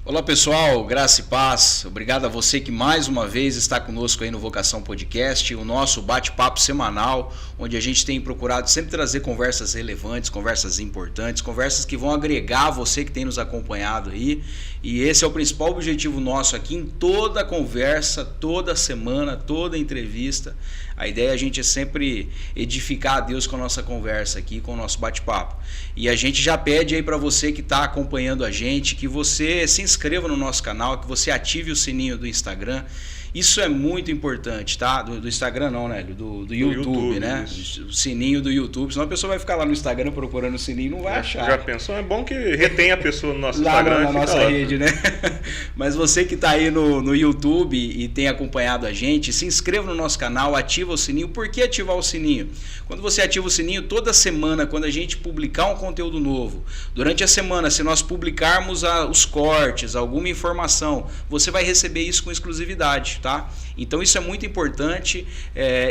Olá pessoal, graça e paz. Obrigado a você que mais uma vez está conosco aí no Vocação Podcast, o nosso bate-papo semanal, onde a gente tem procurado sempre trazer conversas relevantes, conversas importantes, conversas que vão agregar você que tem nos acompanhado aí. E esse é o principal objetivo nosso aqui em toda conversa, toda semana, toda entrevista. A ideia é a gente sempre edificar a Deus com a nossa conversa aqui, com o nosso bate-papo. E a gente já pede aí para você que está acompanhando a gente, que você se inscreva no nosso canal, que você ative o sininho do Instagram. Isso é muito importante, tá? Do Instagram não, né? Do YouTube, né? Isso. O sininho do YouTube. Senão a pessoa vai ficar lá no Instagram procurando o sininho e não vai achar. Já pensou? É bom que retenha a pessoa no nosso lá Instagram. Na nossa rede, né? Mas você que está aí no YouTube e tem acompanhado a gente, se inscreva no nosso canal, ativa o sininho. Por que ativar o sininho? Quando você ativa o sininho, toda semana, quando a gente publicar um conteúdo novo, durante a semana, se nós publicarmos os cortes, alguma informação, você vai receber isso com exclusividade, tá? Então isso é muito importante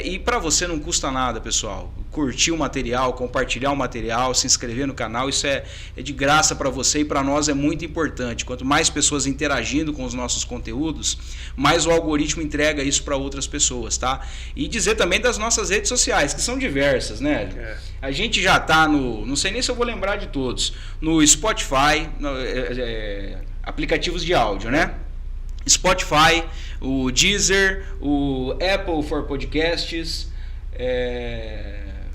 e para você não custa nada, pessoal. Curtir o material, compartilhar o material, se inscrever no canal, isso é de graça para você e para nós é muito importante. Quanto mais pessoas interagindo com os nossos conteúdos, mais o algoritmo entrega isso para outras pessoas, tá? E dizer também das nossas redes sociais, que são diversas, né? A gente já está não sei nem se eu vou lembrar de todos, no Spotify, aplicativos de áudio, né? Spotify, o Deezer, o Apple for Podcasts.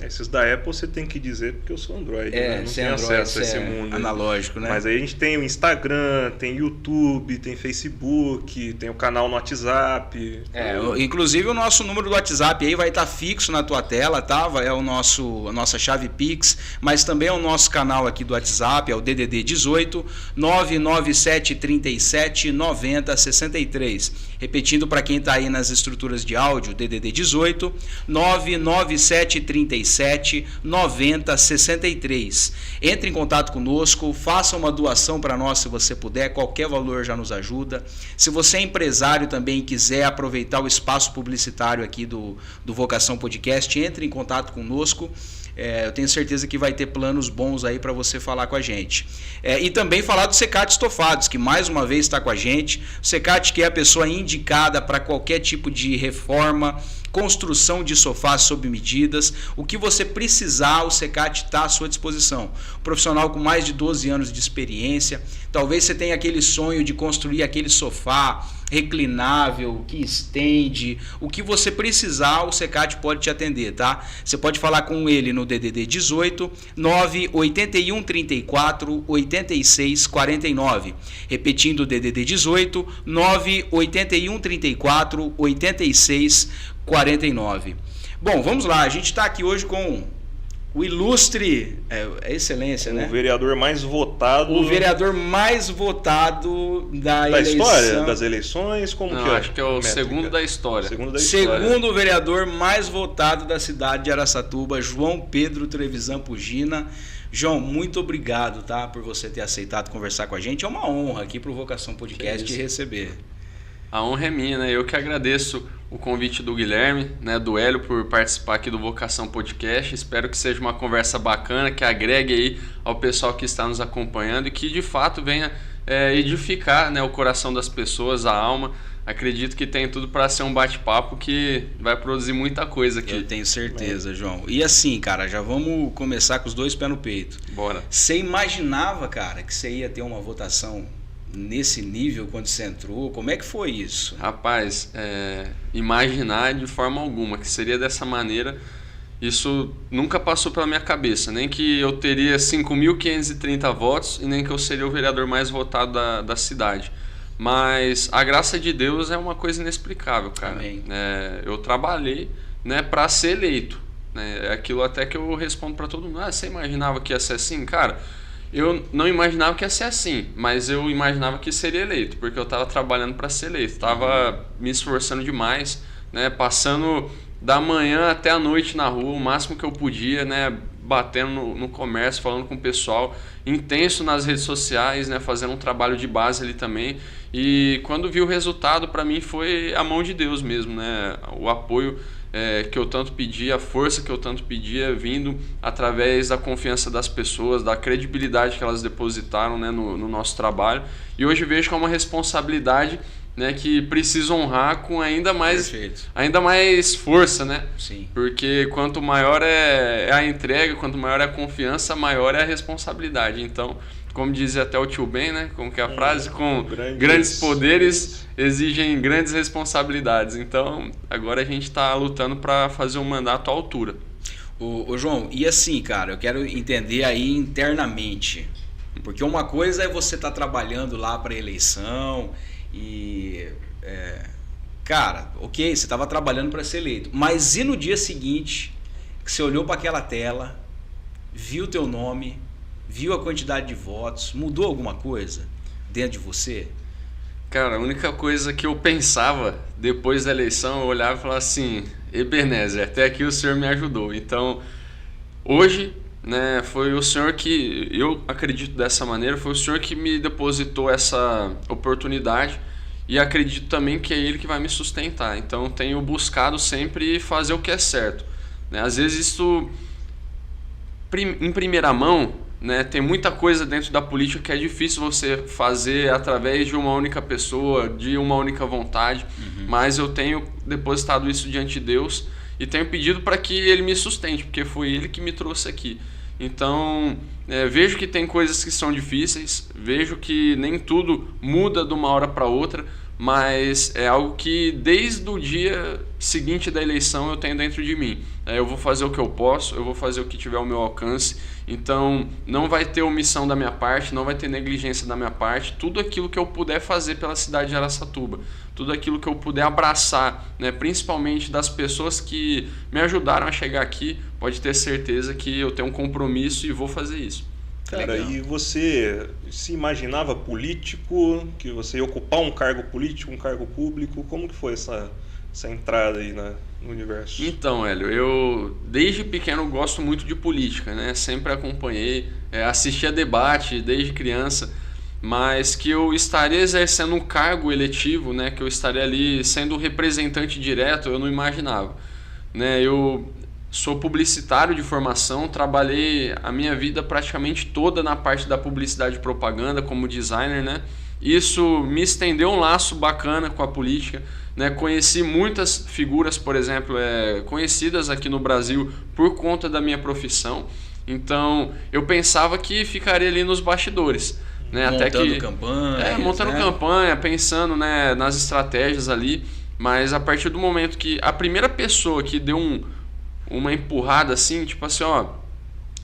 Esses da Apple você tem que dizer porque eu sou Android, né? Não tenho Android, acesso a esse mundo analógico, né? Mas aí a gente tem o Instagram, tem YouTube, tem Facebook, tem o canal no WhatsApp. Inclusive o nosso número do WhatsApp aí vai estar fixo na tua tela, tá? É a nossa chave Pix, mas também é o nosso canal aqui do WhatsApp, é o DDD 18 99737 9063. Repetindo para quem está aí nas estruturas de áudio, DDD 18 99737 9063. Entre em contato conosco, faça uma doação para nós se você puder, qualquer valor já nos ajuda. Se você é empresário também e quiser aproveitar o espaço publicitário aqui do Vocação Podcast, entre em contato conosco. Eu tenho certeza que vai ter planos bons aí para você falar com a gente. E também falar do Secate Estofados, que mais uma vez está com a gente. O Secate que é a pessoa indicada para qualquer tipo de reforma, construção de sofás sob medidas. O que você precisar, o Secate está à sua disposição. Um profissional com mais de 12 anos de experiência. Talvez você tenha aquele sonho de construir aquele sofá reclinável, que estende, o que você precisar, o Secate pode te atender, tá? Você pode falar com ele no DDD 18 981 34 86 49. Repetindo o DDD 18 981 34 86 49. Bom, vamos lá, a gente está aqui hoje com o ilustre, excelência, né? O vereador mais votado. O vereador mais votado da eleição. História das eleições, como Não, que é? Acho que é o segundo da história. Segundo vereador mais votado da cidade de Araçatuba, João Pedro Trevisan Pugina. João, muito obrigado, tá, por você ter aceitado conversar com a gente. É uma honra aqui para o Vocação Podcast te receber. A honra é minha, né? Eu que agradeço o convite do Guilherme, né, do Hélio, por participar aqui do Vocação Podcast. Espero que seja uma conversa bacana, que agregue aí ao pessoal que está nos acompanhando e que de fato venha edificar, né, o coração das pessoas, a alma. Acredito que tem tudo para ser um bate-papo que vai produzir muita coisa aqui. Eu tenho certeza, João. E assim, cara, já vamos começar com os dois pés no peito. Bora. Você imaginava, cara, que você ia ter uma votação nesse nível quando você entrou? Como é que foi isso? Rapaz, imaginar de forma alguma que seria dessa maneira, isso nunca passou pela minha cabeça. Nem que eu teria 5.530 votos e nem que eu seria o vereador mais votado da cidade. Mas a graça de Deus é uma coisa inexplicável, cara. Amém. Eu trabalhei, né, para ser eleito. É aquilo até que eu respondo para todo mundo. Você imaginava que ia ser assim? Cara, eu não imaginava que ia ser assim, mas eu imaginava que seria eleito, porque eu estava trabalhando para ser eleito, estava me esforçando demais, né, passando da manhã até a noite na rua, o máximo que eu podia, né, batendo no comércio, falando com o pessoal, intenso nas redes sociais, né, fazendo um trabalho de base ali também. E quando vi o resultado, para mim foi a mão de Deus mesmo, né, o apoio que eu tanto pedia, a força que eu tanto pedia, vindo através da confiança das pessoas, da credibilidade que elas depositaram, né, no nosso trabalho. E hoje vejo que é uma responsabilidade, né, que preciso honrar com ainda mais força, né? Sim. Porque quanto maior é a entrega, quanto maior é a confiança, maior é a responsabilidade. Então, como dizia até o tio Ben, né? Como que é a frase? Com grandes poderes exigem grandes responsabilidades. Então, agora a gente está lutando para fazer um mandato à altura. Ô João, e assim, cara, eu quero entender aí internamente. Porque uma coisa é você estar trabalhando lá para a eleição e... cara, ok, você estava trabalhando para ser eleito. Mas e no dia seguinte, que você olhou para aquela tela, viu o teu nome, viu a quantidade de votos, mudou alguma coisa dentro de você? Cara, a única coisa que eu pensava depois da eleição, eu olhava e falava assim, Ebenezer, até aqui o senhor me ajudou. Então, hoje, né, foi o senhor que, eu acredito dessa maneira, foi o senhor que me depositou essa oportunidade e acredito também que é ele que vai me sustentar. Então, tenho buscado sempre fazer o que é certo, né? Às vezes isso, em primeira mão, né, tem muita coisa dentro da política que é difícil você fazer através de uma única pessoa, de uma única vontade, mas eu tenho depositado isso diante de Deus e tenho pedido para que Ele me sustente, porque foi Ele que me trouxe aqui. Então, vejo que tem coisas que são difíceis, vejo que nem tudo muda de uma hora para outra, mas é algo que desde o dia seguinte da eleição eu tenho dentro de mim. Eu vou fazer o que eu posso, eu vou fazer o que tiver ao meu alcance, então não vai ter omissão da minha parte, não vai ter negligência da minha parte, tudo aquilo que eu puder fazer pela cidade de Araçatuba, tudo aquilo que eu puder abraçar, né, principalmente das pessoas que me ajudaram a chegar aqui, pode ter certeza que eu tenho um compromisso e vou fazer isso. Cara, Legal. e você se imaginava político, que você ia ocupar um cargo político, um cargo público? Como que foi essa entrada aí no universo? Então, Hélio, eu desde pequeno gosto muito de política, né? Sempre acompanhei, assistia debate desde criança, mas que eu estaria exercendo um cargo eletivo, né? Que eu estaria ali sendo representante direto, eu não imaginava, né? Eu sou publicitário de formação, trabalhei a minha vida praticamente toda na parte da publicidade e propaganda como designer, né? Isso me estendeu um laço bacana com a política, né? Conheci muitas figuras, por exemplo, conhecidas aqui no Brasil por conta da minha profissão. Então, eu pensava que ficaria ali nos bastidores, né? Montando campanha. Montando campanha, pensando, né, nas estratégias ali. Mas a partir do momento que a primeira pessoa que deu uma empurrada assim, tipo assim, ó,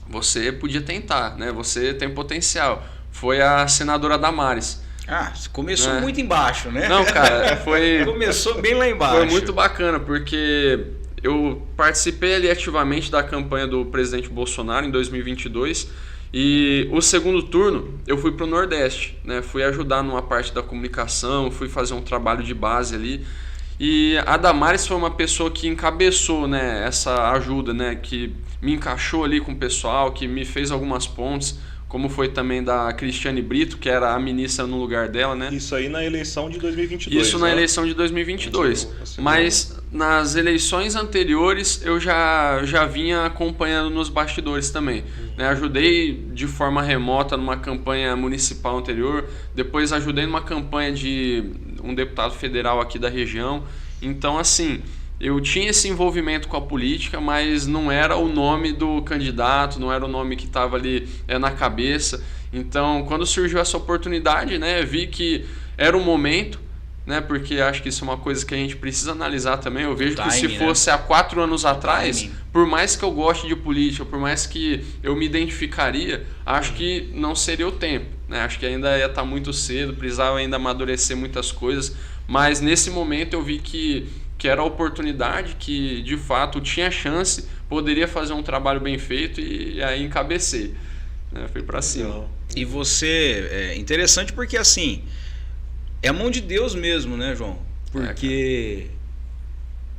você podia tentar, né? Você tem potencial. Foi a senadora Damares. Ah, você começou muito embaixo, né? Não, cara, começou bem lá embaixo. Foi muito bacana, porque eu participei ali ativamente da campanha do presidente Bolsonaro em 2022 e o segundo turno eu fui para o Nordeste, né? Fui ajudar numa parte da comunicação, fui fazer um trabalho de base ali. E a Damares foi uma pessoa que encabeçou, né, essa ajuda, né, que me encaixou ali com o pessoal, que me fez algumas pontes, como foi também da Cristiane Brito, que era a ministra no lugar dela, né? Isso aí na eleição de 2022. Isso na eleição de 2022. Mas nas eleições anteriores eu já vinha acompanhando nos bastidores também. Né? Ajudei de forma remota numa campanha municipal anterior, depois ajudei numa campanha de um deputado federal aqui da região. Então, assim, eu tinha esse envolvimento com a política, mas não era o nome do candidato, não era o nome que estava ali na cabeça. Então, quando surgiu essa oportunidade, né, vi que era o momento, né, porque acho que isso é uma coisa que a gente precisa analisar também. Eu vejo que se fosse há 4 anos atrás, por mais que eu goste de política, por mais que eu me identificaria, acho que não seria o tempo, né? Acho que ainda ia estar muito cedo, precisava ainda amadurecer muitas coisas, mas nesse momento eu vi que era a oportunidade, que de fato tinha chance, poderia fazer um trabalho bem feito e aí encabecei, né? Fui para cima. E você, interessante porque assim, é a mão de Deus mesmo, né, João? Porque,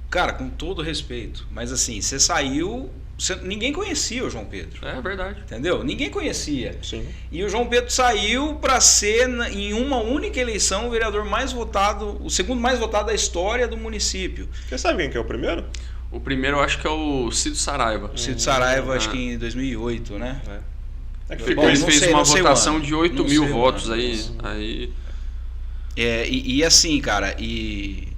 cara, com todo respeito, mas assim, você saiu, ninguém conhecia o João Pedro. É verdade. Entendeu? Ninguém conhecia. Sim. E o João Pedro saiu para ser, em uma única eleição, o vereador mais votado, o segundo mais votado da história do município. Você sabe quem que é o primeiro? O primeiro eu acho que é o Cid Saraiva. O Cid Saraiva, acho que em 2008, né? É que Ele fez uma votação de 8 mil votos aí. E assim, cara, e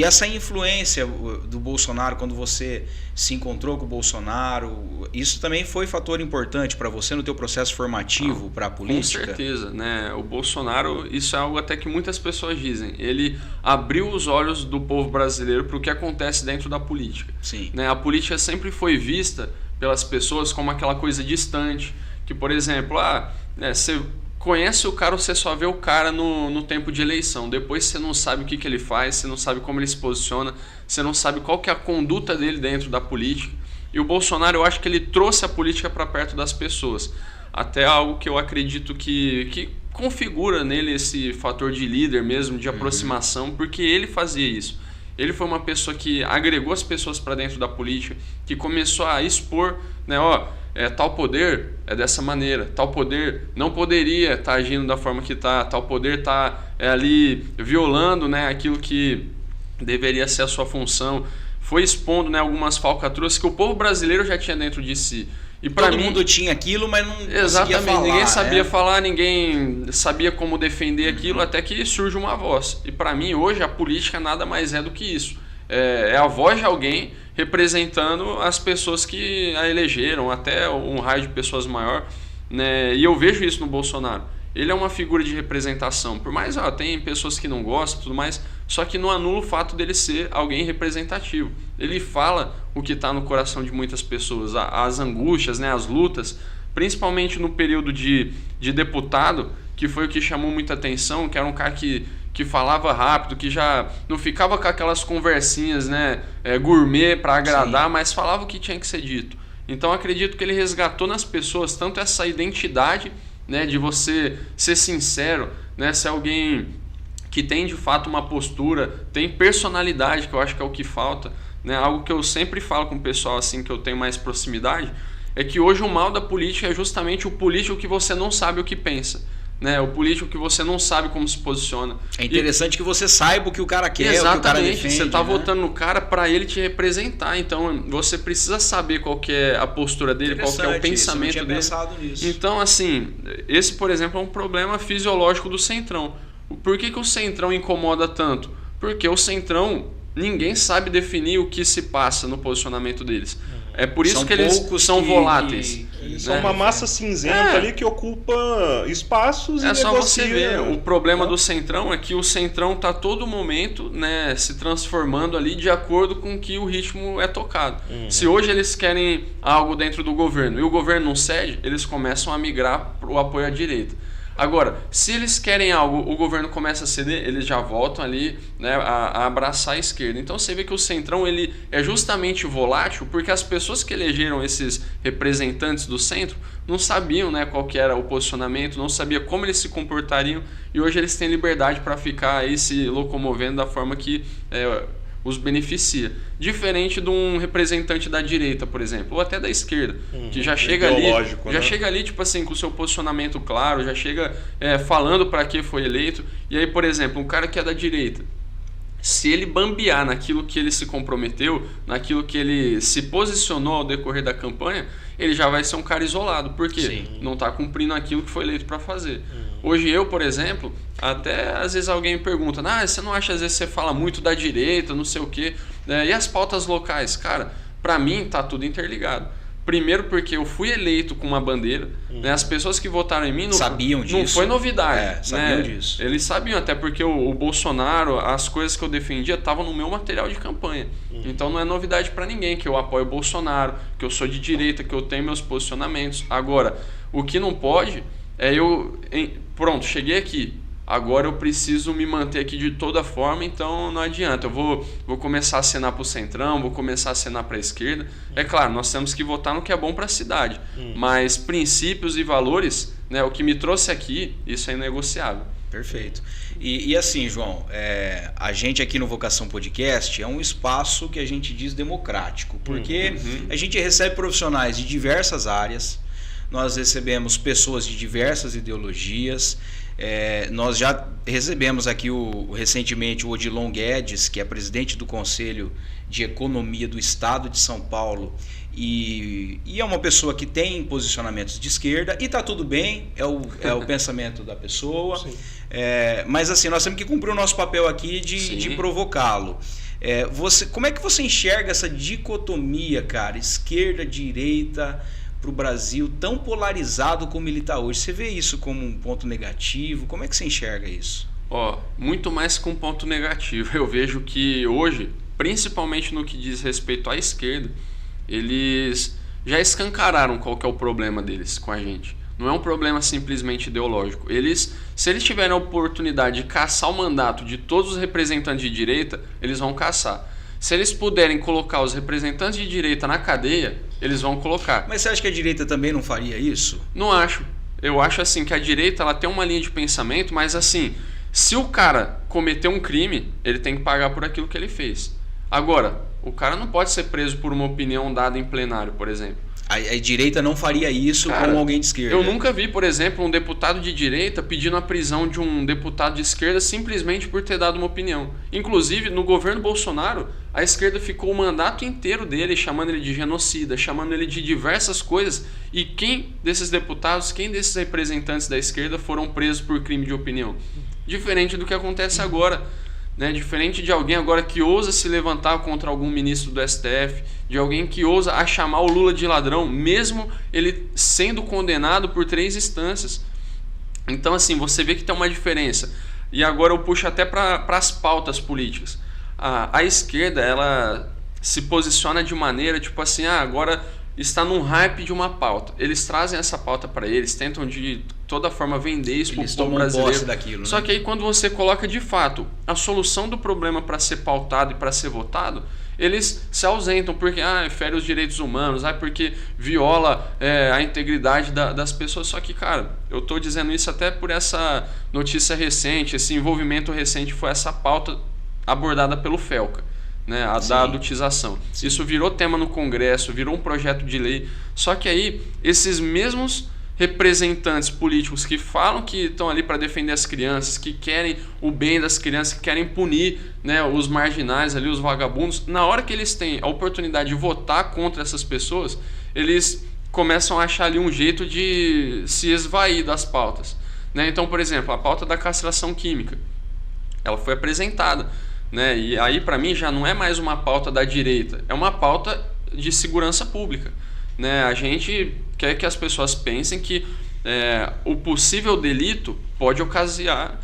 essa influência do Bolsonaro, quando você se encontrou com o Bolsonaro, isso também foi fator importante para você no teu processo formativo para a política? Com certeza, né? O Bolsonaro, isso é algo até que muitas pessoas dizem. Ele abriu os olhos do povo brasileiro para o que acontece dentro da política. Sim. Né? A política sempre foi vista pelas pessoas como aquela coisa distante, que, por exemplo, você conhece o cara, você só vê o cara no tempo de eleição. Depois você não sabe o que ele faz, você não sabe como ele se posiciona, você não sabe qual que é a conduta dele dentro da política. E o Bolsonaro, eu acho que ele trouxe a política para perto das pessoas. Até algo que eu acredito que configura nele esse fator de líder mesmo, de aproximação, porque ele fazia isso. Ele foi uma pessoa que agregou as pessoas para dentro da política, que começou a expor, né, tal poder é dessa maneira, tal poder não poderia estar agindo da forma que está, tal poder está ali violando, né, aquilo que deveria ser a sua função. Foi expondo, né, algumas falcatruas que o povo brasileiro já tinha dentro de si. E todo mundo tinha aquilo, mas não conseguia falar. Ninguém sabia falar, ninguém sabia como defender aquilo, até que surge uma voz. E para mim, hoje, a política nada mais é do que isso. É a voz de alguém representando as pessoas que a elegeram, até um raio de pessoas maior, né? E eu vejo isso no Bolsonaro. Ele é uma figura de representação. Por mais, tem pessoas que não gostam e tudo mais, só que não anula o fato dele ser alguém representativo. Ele fala o que está no coração de muitas pessoas, as angústias, né, as lutas, principalmente no período de deputado, que foi o que chamou muita atenção, que era um cara que falava rápido, que já não ficava com aquelas conversinhas, né, gourmet para agradar, mas falava o que tinha que ser dito. Então acredito que ele resgatou nas pessoas tanto essa identidade, né, de você ser sincero, né, ser alguém que tem de fato uma postura, tem personalidade, que eu acho que é o que falta, né, algo que eu sempre falo com o pessoal assim que eu tenho mais proximidade, é que hoje o mal da política é justamente o político que você não sabe o que pensa, né, o político que você não sabe como se posiciona. É interessante que você saiba o que o cara quer, exatamente, o que o cara defende. Você está, né, votando no cara para ele te representar, então você precisa saber qual que é a postura dele, qual que é o pensamento isso, eu não tinha dele. Pensado nisso. Então, assim, esse, por exemplo, é um problema fisiológico do Centrão. Por que o Centrão incomoda tanto? Porque o Centrão, ninguém sabe definir o que se passa no posicionamento deles. É por isso que eles são voláteis. Eles são uma massa cinzenta ali que ocupa espaços e negocia. É só você ver. O problema do Centrão é que o Centrão está a todo momento, né, se transformando ali de acordo com que o ritmo é tocado. Se hoje eles querem algo dentro do governo e o governo não cede, eles começam a migrar para o apoio à direita. Agora, se eles querem algo, o governo começa a ceder, eles já voltam ali, né, a abraçar a esquerda. Então você vê que o Centrão ele é justamente volátil porque as pessoas que elegeram esses representantes do centro não sabiam, né, qual que era o posicionamento, não sabia como eles se comportariam e hoje eles têm liberdade para ficar aí se locomovendo da forma que os beneficia. Diferente de um representante da direita, por exemplo, ou até da esquerda, que já chega ali, né? chega ali, tipo assim, com o seu posicionamento claro, já chega falando para que foi eleito. E aí, por exemplo, um cara que é da direita, se ele bambear naquilo que ele se comprometeu, naquilo que ele se posicionou ao decorrer da campanha, ele já vai ser um cara isolado, porque não está cumprindo aquilo que foi eleito para fazer. Hoje eu, por exemplo, até às vezes alguém me pergunta, você não acha às vezes você fala muito da direita, não sei o quê, e as pautas locais? Cara, para mim tá tudo interligado. Primeiro porque eu fui eleito com uma bandeira, né? As pessoas que votaram em mim sabiam disso. Não foi novidade. Sabiam disso. Eles sabiam, até porque o Bolsonaro, as coisas que eu defendia estavam no meu material de campanha. Então não é novidade para ninguém que eu apoio o Bolsonaro, que eu sou de direita, que eu tenho meus posicionamentos. Agora, o que não pode é pronto, cheguei aqui. Agora eu preciso me manter aqui de toda forma, então não adianta. Eu vou começar a acenar para o Centrão, vou começar a acenar para a esquerda. É claro, nós temos que votar no que é bom para a cidade. Mas princípios e valores, né, o que me trouxe aqui, isso é inegociável. Perfeito. E assim, João, a gente aqui no Vocação Podcast é um espaço que a gente diz democrático, porque a gente recebe profissionais de diversas áreas, nós recebemos pessoas de diversas ideologias, nós já recebemos aqui recentemente o Odilon Guedes, que é presidente do Conselho de Economia do Estado de São Paulo, e é uma pessoa que tem posicionamentos de esquerda, e está tudo bem, é o pensamento da pessoa, mas assim, nós temos que cumprir o nosso papel aqui de provocá-lo. Como é que você enxerga essa dicotomia, cara, esquerda-direita, para o Brasil tão polarizado como ele está hoje? Você vê isso como um ponto negativo? Como é que você enxerga isso? Muito mais que um ponto negativo. Eu vejo que hoje, principalmente no que diz respeito à esquerda, eles já escancararam qual que é o problema deles com a gente. Não é um problema simplesmente ideológico. Se eles tiverem a oportunidade de caçar o mandato de todos os representantes de direita, eles vão caçar. Se eles puderem colocar os representantes de direita na cadeia, eles vão colocar. Mas você acha que a direita também não faria isso? Não acho. Eu acho assim que a direita ela tem uma linha de pensamento, mas assim, se o cara cometeu um crime, ele tem que pagar por aquilo que ele fez. Agora, o cara não pode ser preso por uma opinião dada em plenário, por exemplo. A direita não faria isso com alguém de esquerda? Eu nunca vi, por exemplo, um deputado de direita pedindo a prisão de um deputado de esquerda simplesmente por ter dado uma opinião. Inclusive, no governo Bolsonaro, a esquerda ficou o mandato inteiro dele chamando ele de genocida, chamando ele de diversas coisas. E quem desses deputados, quem desses representantes da esquerda foram presos por crime de opinião? Diferente do que acontece agora. Diferente de alguém agora que ousa se levantar contra algum ministro do STF, de alguém que ousa chamar o Lula de ladrão, mesmo ele sendo condenado por 3 instâncias. Então, assim, você vê que tem uma diferença. E agora eu puxo até para as pautas políticas. A esquerda, ela se posiciona de maneira, tipo assim, agora está num hype de uma pauta. Eles trazem essa pauta para eles, tentam de toda forma vender isso para o povo brasileiro. Daquilo, Só que aí quando você coloca de fato a solução do problema para ser pautado e para ser votado, eles se ausentam porque fere os direitos humanos, porque viola a integridade das pessoas. Só que, cara, eu estou dizendo isso até por essa notícia recente, esse envolvimento recente, foi essa pauta abordada pelo Felca. Da adultização. Sim. Isso virou tema no Congresso, virou um projeto de lei. Só que aí, esses mesmos representantes políticos que falam que estão ali para defender as crianças, que querem o bem das crianças, que querem punir os marginais ali, os vagabundos, na hora que eles têm a oportunidade de votar contra essas pessoas, eles começam a achar ali um jeito de se esvair das pautas. Então, por exemplo, a pauta da castração química, ela foi apresentada. E aí, para mim, já não é mais uma pauta da direita, é uma pauta de segurança pública. A gente quer que as pessoas pensem que o possível delito pode ocasionar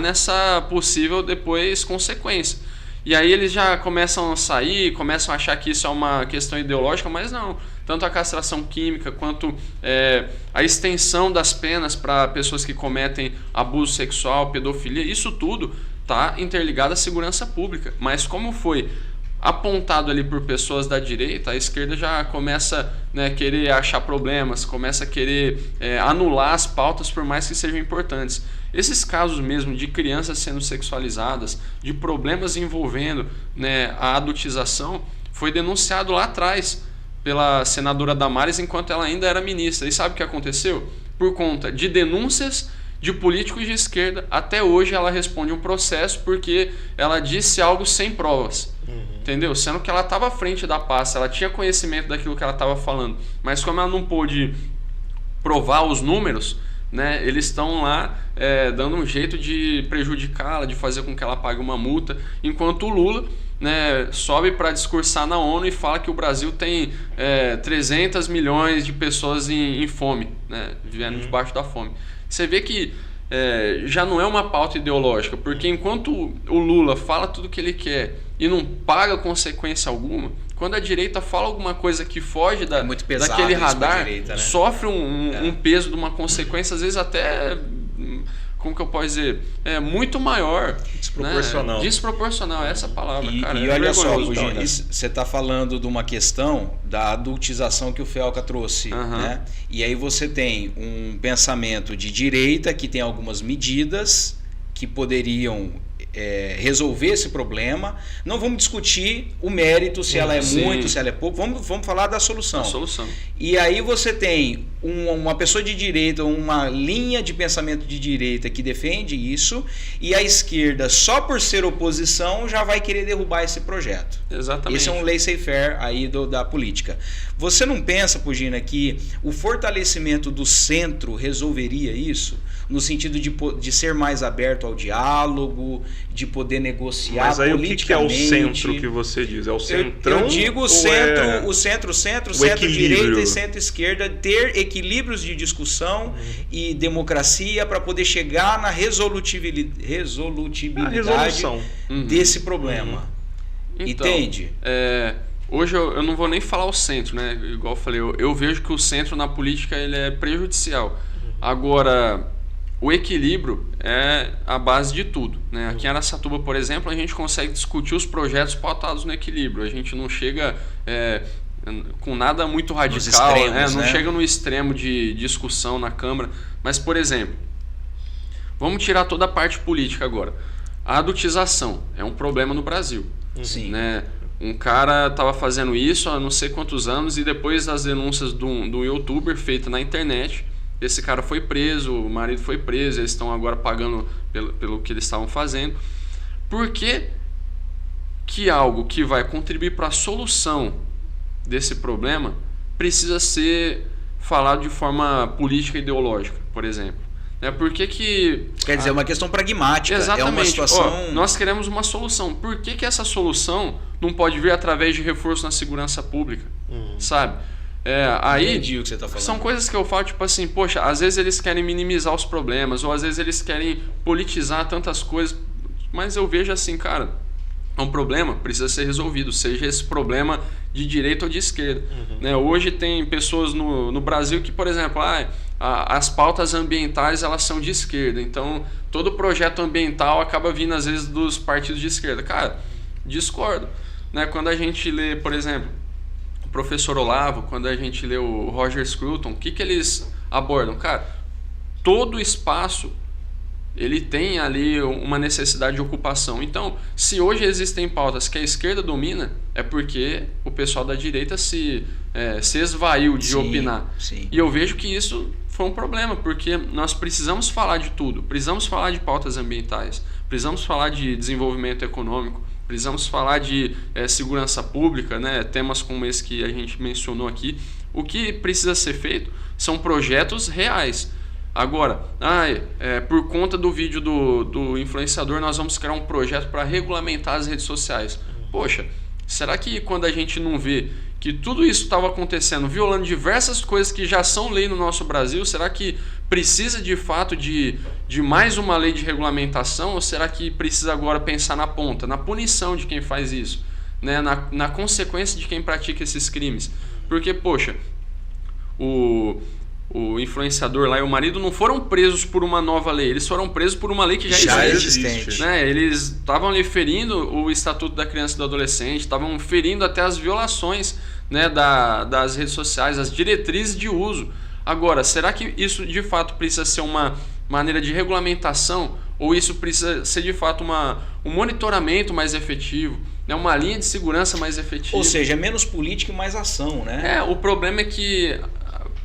nessa possível depois consequência. E aí eles já começam a sair, começam a achar que isso é uma questão ideológica, mas não. Tanto a castração química quanto a extensão das penas para pessoas que cometem abuso sexual, pedofilia, isso tudo está interligado à segurança pública. Mas como foi apontado ali por pessoas da direita, a esquerda já começa a querer achar problemas, começa a querer anular as pautas por mais que sejam importantes. Esses casos mesmo de crianças sendo sexualizadas, de problemas envolvendo a adultização, foi denunciado lá atrás pela senadora Damares enquanto ela ainda era ministra. E sabe o que aconteceu? Por conta de denúncias de políticos de esquerda, até hoje ela responde um processo porque ela disse algo sem provas. Entendeu? Sendo que ela estava à frente da pasta, ela tinha conhecimento daquilo que ela estava falando, mas como ela não pôde provar os números, eles estão lá dando um jeito de prejudicá-la, de fazer com que ela pague uma multa, enquanto o Lula sobe para discursar na ONU e fala que o Brasil tem 300 milhões de pessoas em fome, vivendo debaixo da fome. Você vê que já não é uma pauta ideológica, porque enquanto o Lula fala tudo que ele quer e não paga consequência alguma, quando a direita fala alguma coisa que foge daquele radar, direita, sofre um peso de uma consequência, às vezes até, como que eu posso dizer, muito maior. Desproporcional. Desproporcional, essa é a palavra. E olha só, Gugina, você está falando de uma questão da adultização que o Felca trouxe. E aí você tem um pensamento de direita que tem algumas medidas que poderiam resolver esse problema. Não vamos discutir o mérito, se ela é muito, se ela é pouco. Vamos falar da solução. A solução. E aí você tem uma pessoa de direita, uma linha de pensamento de direita que defende isso, e a esquerda, só por ser oposição, já vai querer derrubar esse projeto. Exatamente. Esse é um laissez-faire aí da política. Você não pensa, Pugina, que o fortalecimento do centro resolveria isso? No sentido de ser mais aberto ao diálogo, de poder negociar politicamente. Mas aí politicamente. o que é o centro que você diz? É o centrão? Eu digo o centro-direita e centro-esquerda, ter equilíbrios de discussão e democracia para poder chegar na resolutibilidade desse problema. Então, entende? Hoje eu não vou nem falar o centro, né? Igual eu falei, eu vejo que o centro na política ele é prejudicial. Agora, o equilíbrio é a base de tudo, né? Aqui em Araçatuba, por exemplo, a gente consegue discutir os projetos pautados no equilíbrio. A gente não chega com nada muito radical, extremos, não né? chega no extremo de discussão na Câmara. Mas, por exemplo, vamos tirar toda a parte política agora. A adultização é um problema no Brasil. Sim. Né? Um cara estava fazendo isso há não sei quantos anos e depois das denúncias do youtuber feita na internet, esse cara foi preso, o marido foi preso, eles estão agora pagando pelo que eles estavam fazendo. Por que algo que vai contribuir para a solução desse problema precisa ser falado de forma política e ideológica, por exemplo? Por que quer dizer, é uma questão pragmática. Exatamente. É uma situação... nós queremos uma solução. Por que essa solução não pode vir através de reforço na segurança pública? Sabe? Aí entendi o que você tá falando. São coisas que eu falo, tipo assim, poxa, às vezes eles querem minimizar os problemas, ou às vezes eles querem politizar tantas coisas, mas eu vejo assim, cara, é um problema, precisa ser resolvido, seja esse problema de direita ou de esquerda. Né? Hoje tem pessoas no Brasil que, por exemplo, as pautas ambientais elas são de esquerda, então todo projeto ambiental acaba vindo às vezes dos partidos de esquerda. Cara, discordo. Né? Quando a gente lê, por exemplo, o professor Olavo, quando a gente lê o Roger Scruton, o que eles abordam? Cara, todo espaço ele tem ali uma necessidade de ocupação. Então, se hoje existem pautas que a esquerda domina, é porque o pessoal da direita se esvaiu de opinar. Sim. E eu vejo que isso foi um problema, porque nós precisamos falar de tudo. Precisamos falar de pautas ambientais, precisamos falar de desenvolvimento econômico, precisamos falar de segurança pública, né? Temas como esse que a gente mencionou aqui. O que precisa ser feito são projetos reais. Agora, por conta do vídeo do influenciador, nós vamos criar um projeto para regulamentar as redes sociais. Poxa, será que quando a gente não vê que tudo isso estava acontecendo, violando diversas coisas que já são lei no nosso Brasil, será que precisa de fato de mais uma lei de regulamentação, ou será que precisa agora pensar na ponta, na punição de quem faz isso, né? na consequência de quem pratica esses crimes? Porque, poxa, o influenciador lá e o marido não foram presos por uma nova lei, eles foram presos por uma lei que já existe. Né? Eles estavam ali ferindo o Estatuto da Criança e do Adolescente, estavam ferindo até as violações, né, das redes sociais, as diretrizes de uso. Agora, será que isso de fato precisa ser uma maneira de regulamentação ou isso precisa ser de fato um monitoramento mais efetivo, né, uma linha de segurança mais efetiva? Ou seja, menos política e mais ação, né? O problema é que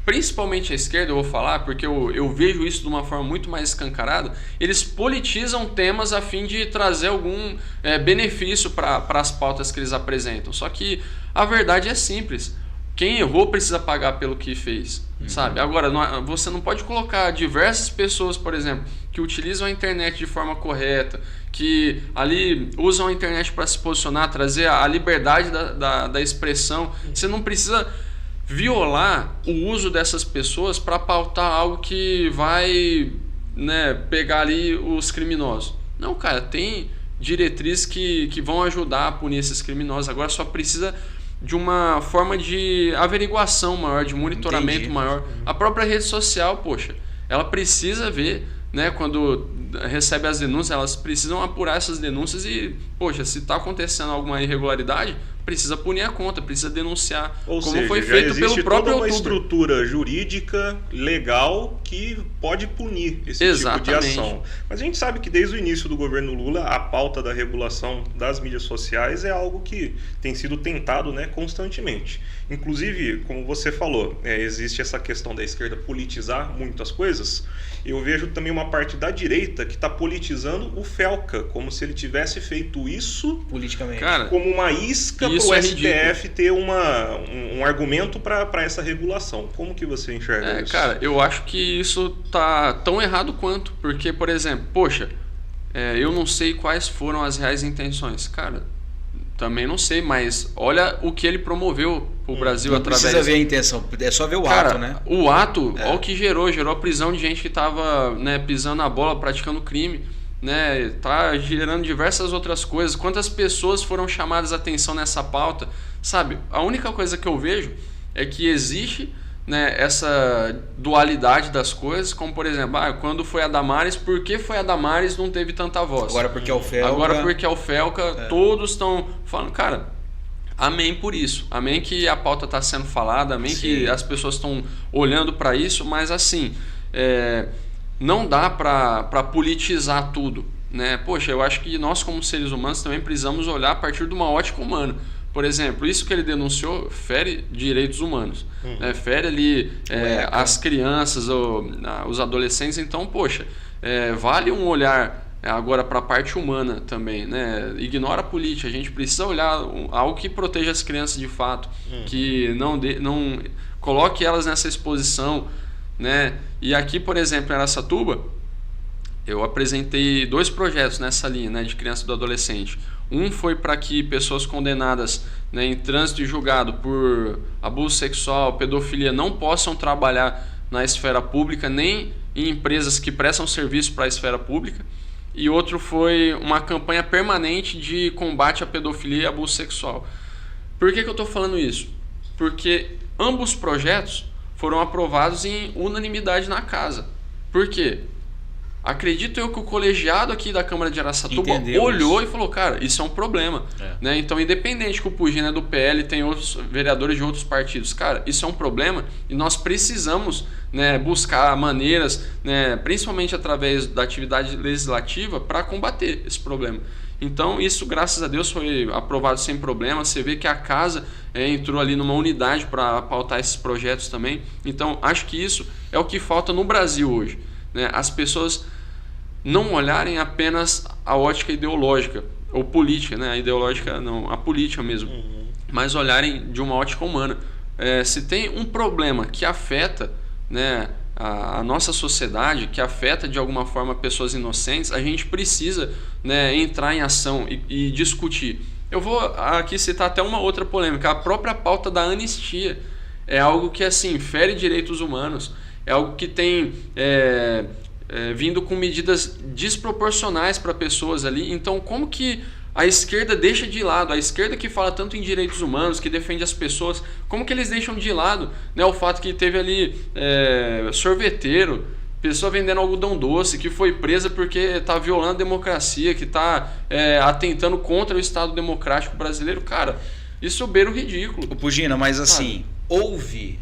principalmente a esquerda, eu vou falar, porque eu vejo isso de uma forma muito mais escancarada, eles politizam temas a fim de trazer algum benefício para as pautas que eles apresentam. Só que a verdade é simples. Quem errou precisa pagar pelo que fez, sabe? Agora, você não pode colocar diversas pessoas, por exemplo, que utilizam a internet de forma correta, que ali usam a internet para se posicionar, trazer a liberdade da expressão. Você não precisa violar o uso dessas pessoas para pautar algo que vai, né, pegar ali os criminosos. Não, cara, tem diretrizes que vão ajudar a punir esses criminosos. Agora só precisa de uma forma de averiguação maior, de monitoramento maior. A própria rede social, poxa, ela precisa ver, né, quando recebe as denúncias, elas precisam apurar essas denúncias e, poxa, se está acontecendo alguma irregularidade, precisa punir a conta, precisa denunciar, Ou como seja, foi já feito existe pelo próprio toda uma youtuber. estrutura jurídica, legal, que pode punir esse tipo de ação. Mas a gente sabe que desde o início do governo Lula, a pauta da regulação das mídias sociais é algo que tem sido tentado, né, constantemente. Inclusive, como você falou, existe essa questão da esquerda politizar muitas coisas. Eu vejo também uma parte da direita que está politizando o Felca, como se ele tivesse feito isso politicamente, cara, como uma isca para o STF ter um argumento para essa regulação. Como que você enxerga isso? Cara, eu acho que isso tá tão errado quanto, porque, por exemplo, poxa, eu não sei quais foram as reais intenções. Cara, também não sei, mas olha o que ele promoveu pro Brasil não através... Não precisa ver a intenção, é só ver o ato, né? O ato, olha o que gerou a prisão de gente que estava, né, pisando na bola, praticando crime, né? Tá gerando diversas outras coisas. Quantas pessoas foram chamadas a atenção nessa pauta, sabe? A única coisa que eu vejo é que existe, né, essa dualidade das coisas, como por exemplo, quando foi a Damares, por que foi a Damares não teve tanta voz? Agora porque é o Felca. Agora porque é o Felca, todos estão falando, cara, amém por isso, amém que a pauta está sendo falada, amém que as pessoas estão olhando para isso, mas assim, não dá para politizar tudo, né? Poxa, eu acho que nós como seres humanos também precisamos olhar a partir de uma ótica humana. Por exemplo, isso que ele denunciou fere direitos humanos, né? Fere ali as crianças, os adolescentes. Então, poxa, vale um olhar agora para a parte humana também, né? Ignora a política, a gente precisa olhar algo que proteja as crianças de fato, que não coloque elas nessa exposição, né? E aqui, por exemplo, em Araçatuba, eu apresentei 2 projetos nessa linha, né, de criança e do adolescente. Um foi para que pessoas condenadas, né, em trânsito e julgado por abuso sexual, pedofilia, não possam trabalhar na esfera pública, nem em empresas que prestam serviço para a esfera pública. E outro foi uma campanha permanente de combate à pedofilia e abuso sexual. Por que eu estou falando isso? Porque ambos os projetos foram aprovados em unanimidade na casa. Por quê? Acredito eu que o colegiado aqui da Câmara de Araçatuba olhou e falou, cara, isso é um problema. Né? Então, independente que o Pugina é do PL, tem outros vereadores de outros partidos, cara, isso é um problema e nós precisamos, né, buscar maneiras, né, principalmente através da atividade legislativa, para combater esse problema. Então, isso, graças a Deus, foi aprovado sem problema. Você vê que a casa entrou ali numa unidade para pautar esses projetos também. Então, acho que isso é o que falta no Brasil hoje. Né? As pessoas não olharem apenas a ótica ideológica ou política, né? A ideológica não, a política mesmo, mas olharem de uma ótica humana. Se tem um problema que afeta, né, a nossa sociedade, que afeta de alguma forma pessoas inocentes, a gente precisa, né, entrar em ação e discutir. Eu vou aqui citar até uma outra polêmica. A própria pauta da anistia é algo que assim fere direitos humanos. É algo que tem vindo com medidas desproporcionais para pessoas ali. Então, como que a esquerda deixa de lado, a esquerda que fala tanto em direitos humanos, que defende as pessoas, como que eles deixam de lado, né, o fato que teve ali sorveteiro, pessoa vendendo algodão doce, que foi presa porque está violando a democracia, que está atentando contra o Estado democrático brasileiro. Cara, isso beira o ridículo. O Pugina, mas assim, houve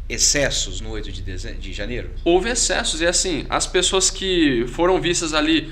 excessos no 8 de janeiro? Houve excessos, e assim, as pessoas que foram vistas ali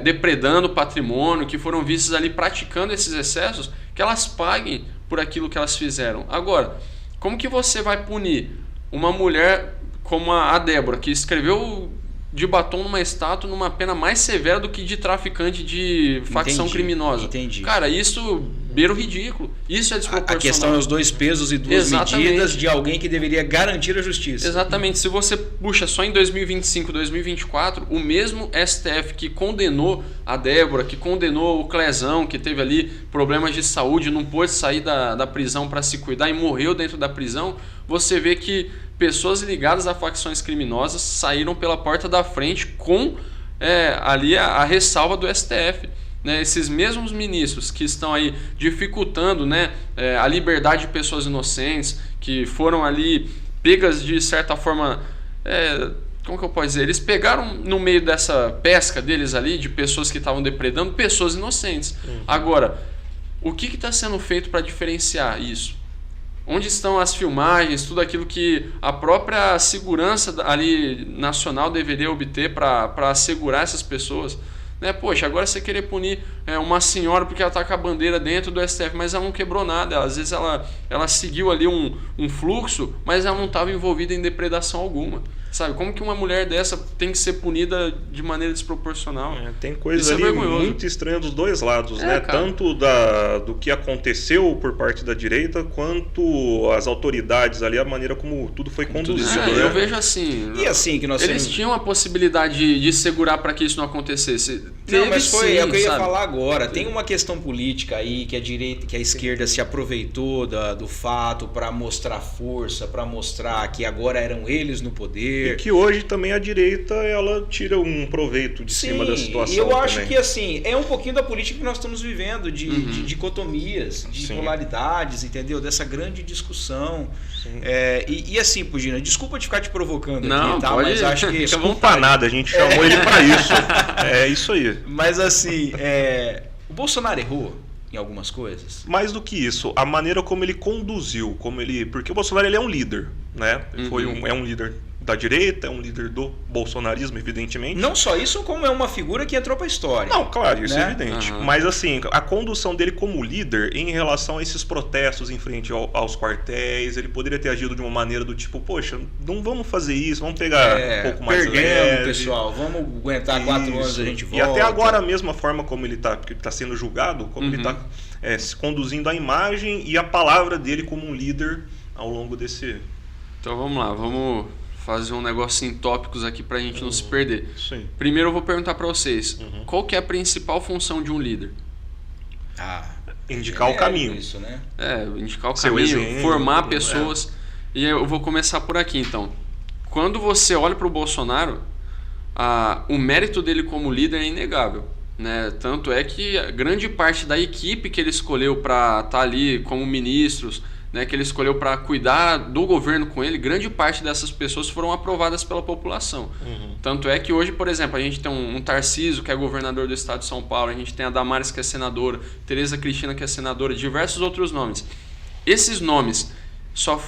depredando o patrimônio, que foram vistas ali praticando esses excessos, que elas paguem por aquilo que elas fizeram. Agora, como que você vai punir uma mulher como a Débora, que escreveu de batom numa estátua numa pena mais severa do que de traficante de facção criminosa? Entendi. Cara, isso beira o ridículo. Isso é desproporcional. A questão é os 2 pesos e 2 medidas de alguém que deveria garantir a justiça. Exatamente. Se você puxa só em 2025, 2024, o mesmo STF que condenou a Débora, que condenou o Clezão, que teve ali problemas de saúde, não pôde sair da prisão para se cuidar e morreu dentro da prisão, você vê que pessoas ligadas a facções criminosas saíram pela porta da frente com ali a ressalva do STF. Né? Esses mesmos ministros que estão aí dificultando, né, a liberdade de pessoas inocentes, que foram ali pegas de certa forma, como que eu posso dizer? Eles pegaram no meio dessa pesca deles ali, de pessoas que estavam depredando pessoas inocentes. Agora, o que está sendo feito para diferenciar isso? Onde estão as filmagens, tudo aquilo que a própria segurança ali nacional deveria obter para assegurar essas pessoas? Né? Poxa, agora você querer punir uma senhora porque ela está com a bandeira dentro do STF, mas ela não quebrou nada. Às vezes ela seguiu ali um fluxo, mas ela não estava envolvida em depredação alguma. Sabe, como que uma mulher dessa tem que ser punida de maneira desproporcional? Tem coisa ali muito estranha dos dois lados, né? Cara. Tanto do que aconteceu por parte da direita, quanto as autoridades ali, a maneira como tudo foi conduzido. Né? Eu vejo assim. E assim que nós eles tinham a possibilidade de segurar para que isso não acontecesse. Não, mas foi o que eu ia falar agora. Tem uma questão política aí que a direita, que a esquerda se aproveitou do fato para mostrar força, para mostrar que agora eram eles no poder. E que hoje também a direita ela tira um proveito de cima da situação. E eu acho que assim, é um pouquinho da política que nós estamos vivendo, de dicotomias, de polaridades, entendeu? Dessa grande discussão. E assim, Pugina, desculpa de ficar te provocando aqui, tá? Mas acho que. Desculpa nada, a gente chamou ele para isso. É isso aí. Mas assim, o Bolsonaro errou em algumas coisas. Mais do que isso, a maneira como ele conduziu, porque o Bolsonaro ele é um líder, né? É um líder da direita, é um líder do bolsonarismo, evidentemente. Não só isso, como é uma figura que entrou para a história. Não, claro, isso é evidente. Mas assim, a condução dele como líder em relação a esses protestos em frente aos quartéis, ele poderia ter agido de uma maneira do tipo, poxa, não vamos fazer isso, vamos pegar um pouco mais leve. Pessoal, vamos aguentar 4 anos a gente volta. E até agora a mesma forma como ele está, porque ele está sendo julgado, como ele está se conduzindo a imagem e a palavra dele como um líder ao longo desse... Então vamos lá, vamos fazer um negócio em tópicos aqui pra gente não se perder. Sim. Primeiro eu vou perguntar pra vocês, qual que é a principal função de um líder? Indicar o caminho. Isso, né? Indicar o caminho, formar pessoas. E eu vou começar por aqui então. Quando você olha pro Bolsonaro, o mérito dele como líder é inegável. Né? Tanto é que a grande parte da equipe que ele escolheu para estar ali como ministros, né, que ele escolheu para cuidar do governo com ele, grande parte dessas pessoas foram aprovadas pela população. Tanto é que hoje, por exemplo, a gente tem um Tarcísio, que é governador do estado de São Paulo, a gente tem a Damares, que é senadora, Tereza Cristina, que é senadora, diversos outros nomes. Esses nomes só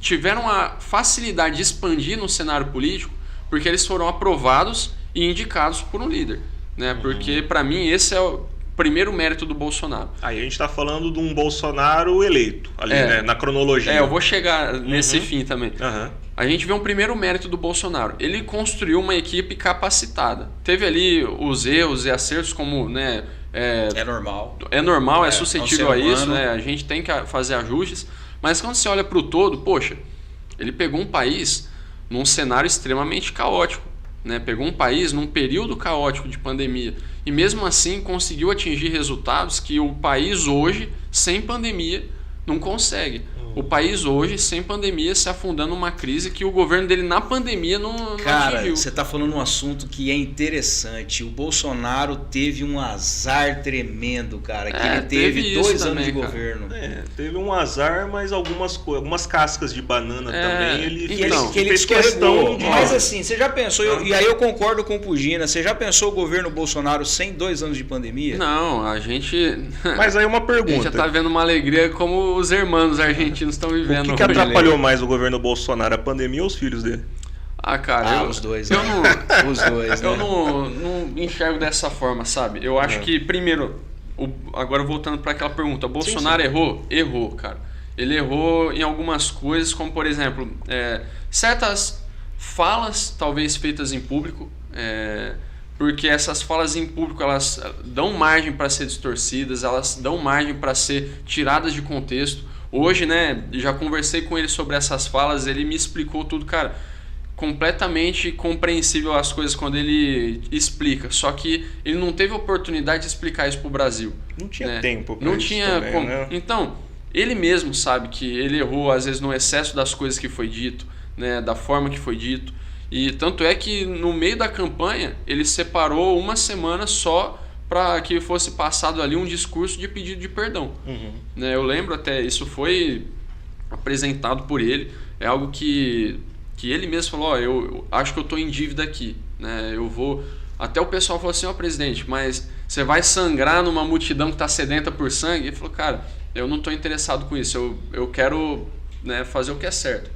tiveram a facilidade de expandir no cenário político porque eles foram aprovados e indicados por um líder. Né? Porque, para mim, esse é o primeiro mérito do Bolsonaro. Aí a gente está falando de um Bolsonaro eleito, ali, né? Na cronologia. Eu vou chegar nesse fim também. A gente vê um primeiro mérito do Bolsonaro. Ele construiu uma equipe capacitada. Teve ali os erros e acertos como... Né, é normal. É normal, é suscetível a isso. Né? A gente tem que fazer ajustes. Mas quando você olha para o todo, poxa, ele pegou um país num cenário extremamente caótico. Né? Pegou um país num período caótico de pandemia e mesmo assim conseguiu atingir resultados que o país hoje, sem pandemia, não consegue. O país hoje, sem pandemia, se afundando numa crise que o governo dele na pandemia não atingiu. Cara, você está falando um assunto que é interessante. O Bolsonaro teve um azar tremendo, cara. Que ele teve 2 anos de governo. Teve um azar, mas algumas cascas de banana também. Ele fez questão de... Mas assim, você já pensou, e aí eu concordo com o Pugina, você já pensou o governo Bolsonaro sem 2 anos de pandemia? Não, a gente... Mas aí uma pergunta. A gente já está vendo uma alegria como os irmãos argentinos estão vivendo. O que atrapalhou mais o governo Bolsonaro, a pandemia ou os filhos dele? Cara, os dois. Os dois. Eu não enxergo dessa forma, sabe? Eu acho que, primeiro, agora voltando para aquela pergunta, Bolsonaro errou? Errou, cara. Ele errou em algumas coisas, como, por exemplo, certas falas, talvez feitas em público, porque essas falas em público, elas dão margem para ser distorcidas, elas dão margem para ser tiradas de contexto. Hoje, né, já conversei com ele sobre essas falas, ele me explicou tudo, cara, completamente compreensível as coisas quando ele explica, só que ele não teve oportunidade de explicar isso pro Brasil. Não tinha tempo pra não isso tinha também, como. Né? Então, ele mesmo sabe que ele errou, às vezes, no excesso das coisas que foi dito, né, da forma que foi dito, e tanto é que no meio da campanha, ele separou uma semana só para que fosse passado ali um discurso de pedido de perdão. Né, eu lembro até, isso foi apresentado por ele, é algo que ele mesmo falou, eu acho que eu estou em dívida aqui, né, eu vou... Até o pessoal falou assim, presidente, mas Você vai sangrar numa multidão que está sedenta por sangue? Ele falou, cara, eu não estou interessado com isso, eu quero, né, fazer o que é certo.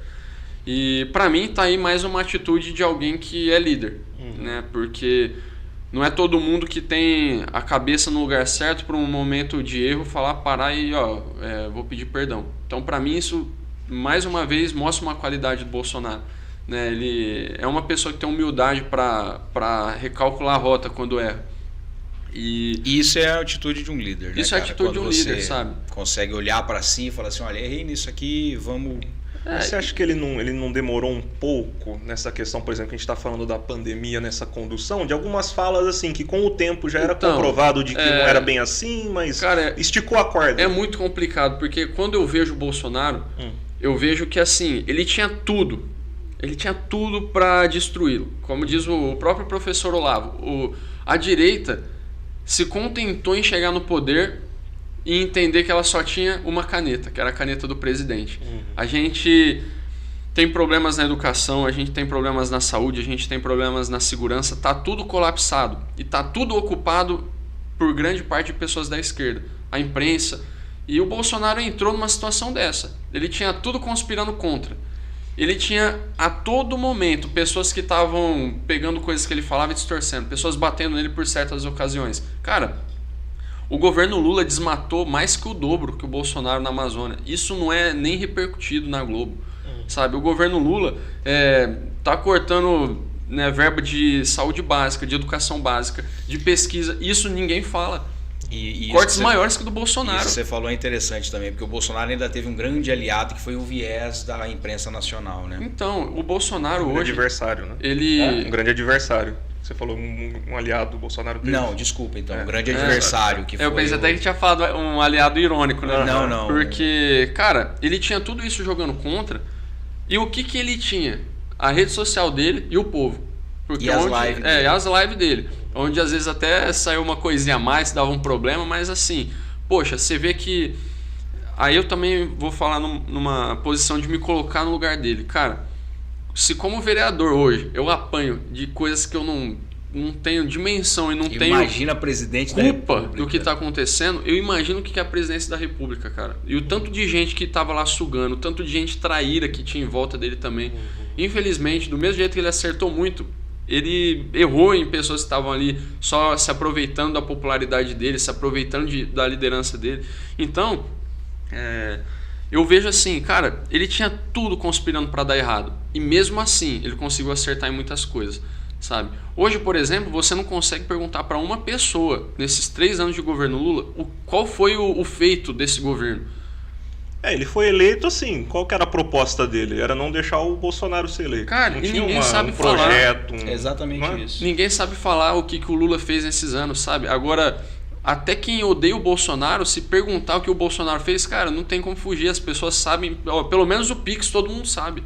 E para mim tá aí mais uma atitude de alguém que é líder, né? Porque não é todo mundo que tem a cabeça no lugar certo para um momento de erro parar e vou pedir perdão. Então para mim isso mais uma vez mostra uma qualidade do Bolsonaro, né? Ele é uma pessoa que tem humildade para recalcular a rota quando erra. E isso é a atitude de um líder, né? Isso é a atitude de um líder, sabe? Consegue olhar para si e falar assim, olha, errei nisso aqui, vamos... Você acha que ele não demorou um pouco nessa questão, por exemplo, que a gente está falando da pandemia, nessa condução, de algumas falas assim, que com o tempo já era comprovado de que não era bem assim, mas cara, esticou a corda. É muito complicado, porque quando eu vejo o Bolsonaro, eu vejo que assim, ele tinha tudo para destruí-lo. Como diz o próprio professor Olavo, a direita se contentou em chegar no poder e entender que ela só tinha uma caneta, que era a caneta do presidente. A gente tem problemas na educação, a gente tem problemas na saúde, a gente tem problemas na segurança, tá tudo colapsado e tá tudo ocupado por grande parte de pessoas da esquerda, a imprensa. E o Bolsonaro entrou numa situação dessa. Ele tinha tudo conspirando contra. Ele tinha a todo momento pessoas que estavam pegando coisas que ele falava e distorcendo, pessoas batendo nele por certas ocasiões. Cara, o governo Lula desmatou mais que o dobro que o Bolsonaro na Amazônia. Isso não é nem repercutido na Globo, sabe? O governo Lula tá cortando, né, verba de saúde básica, de educação básica, de pesquisa. Isso ninguém fala. E cortes maiores que o do Bolsonaro. Isso que você falou é interessante também, porque o Bolsonaro ainda teve um grande aliado que foi o viés da imprensa nacional, né? Então, o Bolsonaro hoje... Um grande adversário, né? Um grande adversário. Você falou um aliado do Bolsonaro. Não, desculpa, então. Um grande adversário. Que eu pensei até que tinha falado um aliado irônico, né? Não. Porque, cara, ele tinha tudo isso jogando contra. E o que ele tinha? A rede social dele e o povo. Porque e as lives dele. E as lives dele. Onde às vezes até saiu uma coisinha a mais, dava um problema, mas assim, poxa, você vê que... Aí eu também vou falar numa posição de me colocar no lugar dele. Cara, se como vereador hoje eu apanho de coisas que eu não tenho dimensão e não tenho imagina presidente da culpa República do que está acontecendo, eu imagino o que é a presidência da República, cara. E o tanto de gente que estava lá sugando, o tanto de gente traíra que tinha em volta dele também. Infelizmente, do mesmo jeito que ele acertou muito, ele errou em pessoas que estavam ali só se aproveitando da popularidade dele, se aproveitando da liderança dele. Então, eu vejo assim, cara, ele tinha tudo conspirando para dar errado. E mesmo assim, ele conseguiu acertar em muitas coisas, sabe? Hoje, por exemplo, você não consegue perguntar para uma pessoa, nesses 3 anos de governo Lula, qual foi o feito desse governo. Ele foi eleito assim. Qual que era a proposta dele? Era não deixar o Bolsonaro ser eleito. Cara, não e tinha ninguém sabe projeto. falar. Exatamente isso. Ninguém sabe falar o que o Lula fez nesses anos, sabe? Agora, até quem odeia o Bolsonaro, se perguntar o que o Bolsonaro fez, cara, não tem como fugir. As pessoas sabem, pelo menos o Pix todo mundo sabe.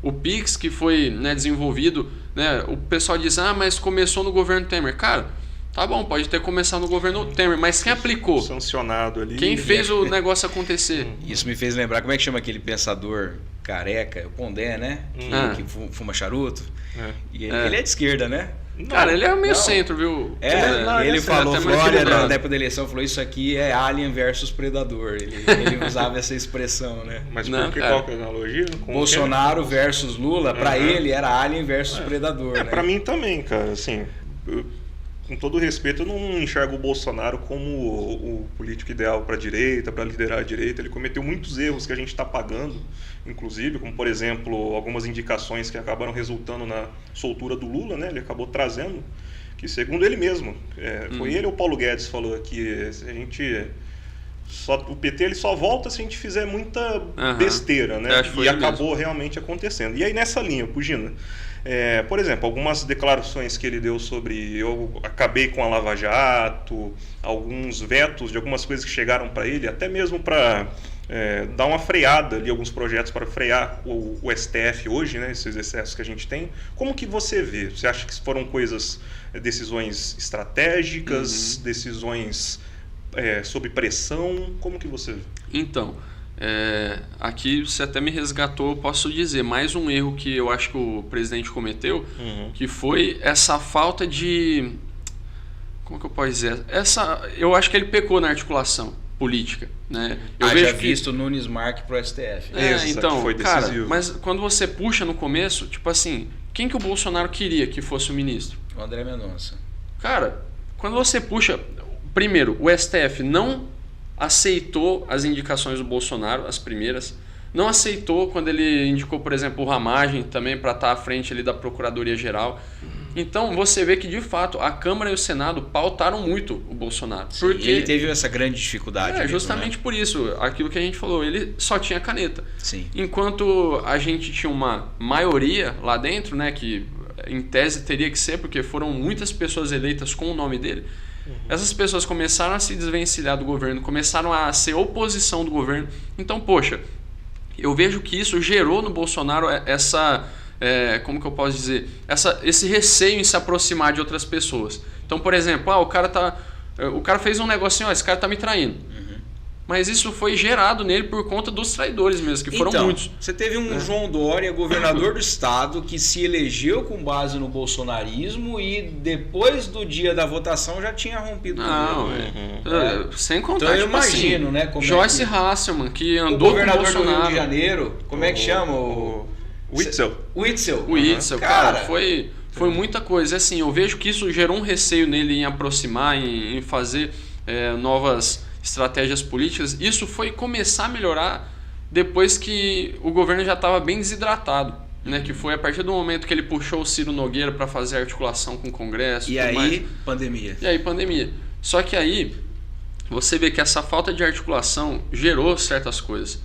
O Pix que foi, né, desenvolvido, né, o pessoal diz, mas começou no governo Temer. Cara, tá bom, pode ter começado no governo Temer, mas quem aplicou? Sancionado ali. Quem fez o negócio acontecer? Isso me fez lembrar, como é que chama aquele pensador careca? O Pondé, né? Que fuma charuto. E ele é de esquerda, né? Cara, ele é meio centro, viu? Ele falou, olha, na época da eleição, falou, isso aqui é Alien versus Predador. Ele usava essa expressão, né? Mas qual que é a analogia? Bolsonaro versus Lula, pra ele era Alien versus Predador, né? Pra mim também, cara, assim... Com todo respeito, eu não enxergo o Bolsonaro como o político ideal para a direita, para liderar a direita. Ele cometeu muitos erros que a gente está pagando, inclusive, como, por exemplo, algumas indicações que acabaram resultando na soltura do Lula, né? Ele acabou trazendo, que segundo ele mesmo, foi ele ou o Paulo Guedes falou que a gente... o PT ele só volta se a gente fizer muita besteira, né? E acabou realmente acontecendo. E aí nessa linha, Pugina... por exemplo, algumas declarações que ele deu sobre eu acabei com a Lava Jato, alguns vetos de algumas coisas que chegaram para ele, até mesmo para dar uma freada ali, alguns projetos para frear o STF hoje, né, esses excessos que a gente tem. Como que você vê? Você acha que foram decisões estratégicas, decisões sob pressão? Como que você vê? Então... aqui você até me resgatou, posso dizer, mais um erro que eu acho que o presidente cometeu, que foi essa falta de como que eu posso dizer? Eu acho que ele pecou na articulação política, né? Eu vejo visto o Nunes Marques pro STF. Então, foi cara, decisivo. mas quando você puxa no começo, tipo assim, quem que o Bolsonaro queria que fosse o ministro? O André Mendonça. Cara, quando você puxa... Primeiro, o STF não aceitou as indicações do Bolsonaro, as primeiras. Não aceitou quando ele indicou, por exemplo, o Ramagem também para estar à frente ali da Procuradoria-Geral. Então, você vê que, de fato, a Câmara e o Senado pautaram muito o Bolsonaro. Sim, porque ele teve essa grande dificuldade. Mesmo, justamente por isso, aquilo que a gente falou, ele só tinha caneta. Sim. Enquanto a gente tinha uma maioria lá dentro, né, que em tese teria que ser, porque foram muitas pessoas eleitas com o nome dele, essas pessoas começaram a se desvencilhar do governo, começaram a ser oposição do governo. Então, poxa, eu vejo que isso gerou no Bolsonaro essa... como que eu posso dizer? Esse receio em se aproximar de outras pessoas. Então, por exemplo, o cara fez um negocinho, esse cara tá me traindo. Mas isso foi gerado nele por conta dos traidores mesmo, que foram muitos. Você teve um João Dória, governador do estado, que se elegeu com base no bolsonarismo e depois do dia da votação já tinha rompido com sem contar, então eu imagino, né? Como Joyce Hasselman, que andou com o Bolsonaro. Do Rio de Janeiro, como é que chama? O Witzel. Cara, foi muita coisa. Assim, eu vejo que isso gerou um receio nele em aproximar, em fazer novas estratégias políticas. Isso foi começar a melhorar depois que o governo já estava bem desidratado, né? Que foi a partir do momento que ele puxou o Ciro Nogueira para fazer articulação com o Congresso. E aí, pandemia. Só que aí você vê que essa falta de articulação gerou certas coisas.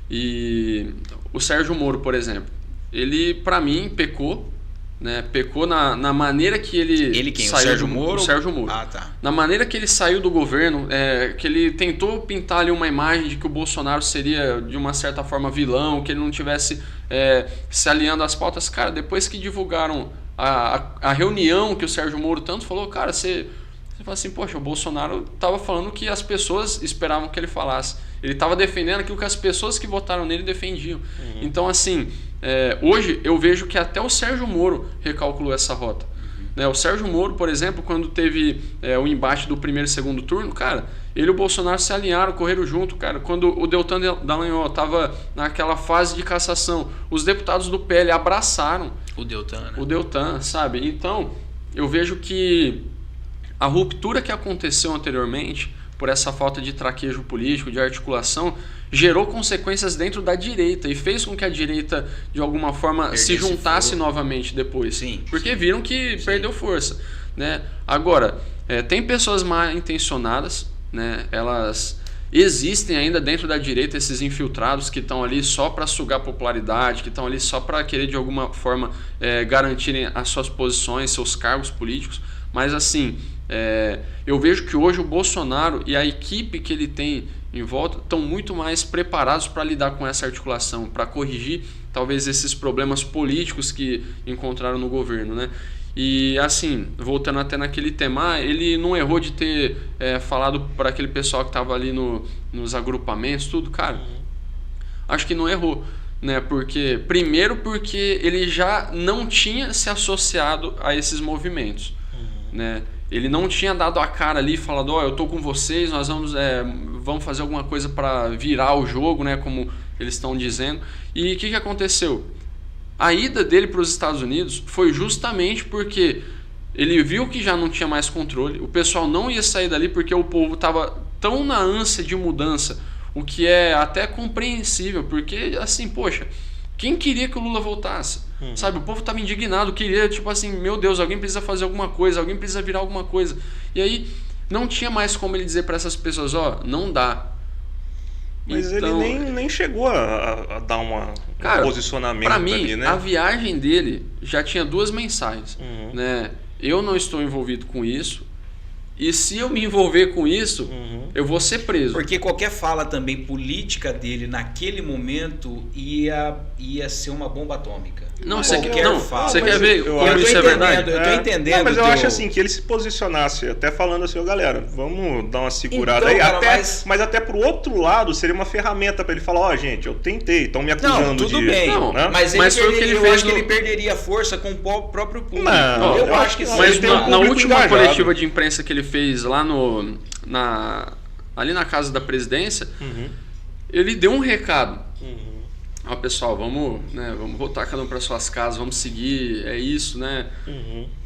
E o Sérgio Moro, por exemplo, ele, para mim, pecou, né? Pecou na maneira que ele... Ele quem? Saiu o Sérgio Moro? O Sérgio Moro. Ah, tá. Na maneira que ele saiu do governo, que ele tentou pintar ali uma imagem de que o Bolsonaro seria, de uma certa forma, vilão, que ele não tivesse se alinhando às pautas. Cara, depois que divulgaram a reunião que o Sérgio Moro tanto falou, cara, você fala assim, poxa, o Bolsonaro estava falando que as pessoas esperavam que ele falasse. Ele estava defendendo aquilo que as pessoas que votaram nele defendiam. Então, assim, hoje eu vejo que até o Sérgio Moro recalculou essa rota. O Sérgio Moro, por exemplo, quando teve o embate do primeiro e segundo turno, cara, ele e o Bolsonaro se alinharam, correram junto, cara. Quando o Deltan Dallagnol estava naquela fase de cassação, os deputados do PL abraçaram o Deltan, né? O Deltan, sabe? Então, eu vejo que a ruptura que aconteceu anteriormente, por essa falta de traquejo político, de articulação, gerou consequências dentro da direita e fez com que a direita, de alguma forma, se juntasse novamente depois. Sim, porque viram que perdeu força, né? Agora, tem pessoas mal intencionadas, né? Elas existem ainda dentro da direita, esses infiltrados que estão ali só para sugar popularidade, que estão ali só para querer, de alguma forma, garantirem as suas posições, seus cargos políticos. Mas, assim, eu vejo que hoje o Bolsonaro e a equipe que ele tem em volta estão muito mais preparados para lidar com essa articulação, para corrigir talvez esses problemas políticos que encontraram no governo, né? E assim, voltando até naquele tema, ele não errou de ter falado para aquele pessoal que estava ali nos agrupamentos, tudo, cara, acho que não errou, né? Primeiro porque ele já não tinha se associado a esses movimentos, né? Ele não tinha dado a cara ali e falado, eu tô com vocês, nós vamos fazer alguma coisa para virar o jogo, né, como eles estão dizendo. E o que aconteceu? A ida dele para os Estados Unidos foi justamente porque ele viu que já não tinha mais controle, o pessoal não ia sair dali porque o povo estava tão na ânsia de mudança, o que é até compreensível, porque assim, poxa, quem queria que o Lula voltasse? Sabe, o povo estava indignado, queria, tipo assim, meu Deus, alguém precisa fazer alguma coisa, alguém precisa virar alguma coisa. E aí, não tinha mais como ele dizer para essas pessoas, não dá. Mas então, ele nem chegou a dar um posicionamento pra mim, ali, né? A viagem dele já tinha duas mensagens, né? Eu não estou envolvido com isso, e se eu me envolver com isso, eu vou ser preso. Porque qualquer fala também política dele naquele momento ia ser uma bomba atômica. Você quer ver como isso é verdade? Eu tô entendendo. Não, mas eu acho assim, que ele se posicionasse, até falando assim, galera, vamos dar uma segurada aí. Cara, mas até pro outro lado, seria uma ferramenta para ele falar, gente, eu tentei, estão me acusando tudo bem. Não, né? Mas foi o que ele fez. Eu acho que ele perderia força com o próprio público. Eu acho que sim. Mas na última coletiva de imprensa que ele fez lá ali na casa da presidência, ele deu um recado. Ó, pessoal, vamos voltar cada um para suas casas, vamos seguir, é isso, né?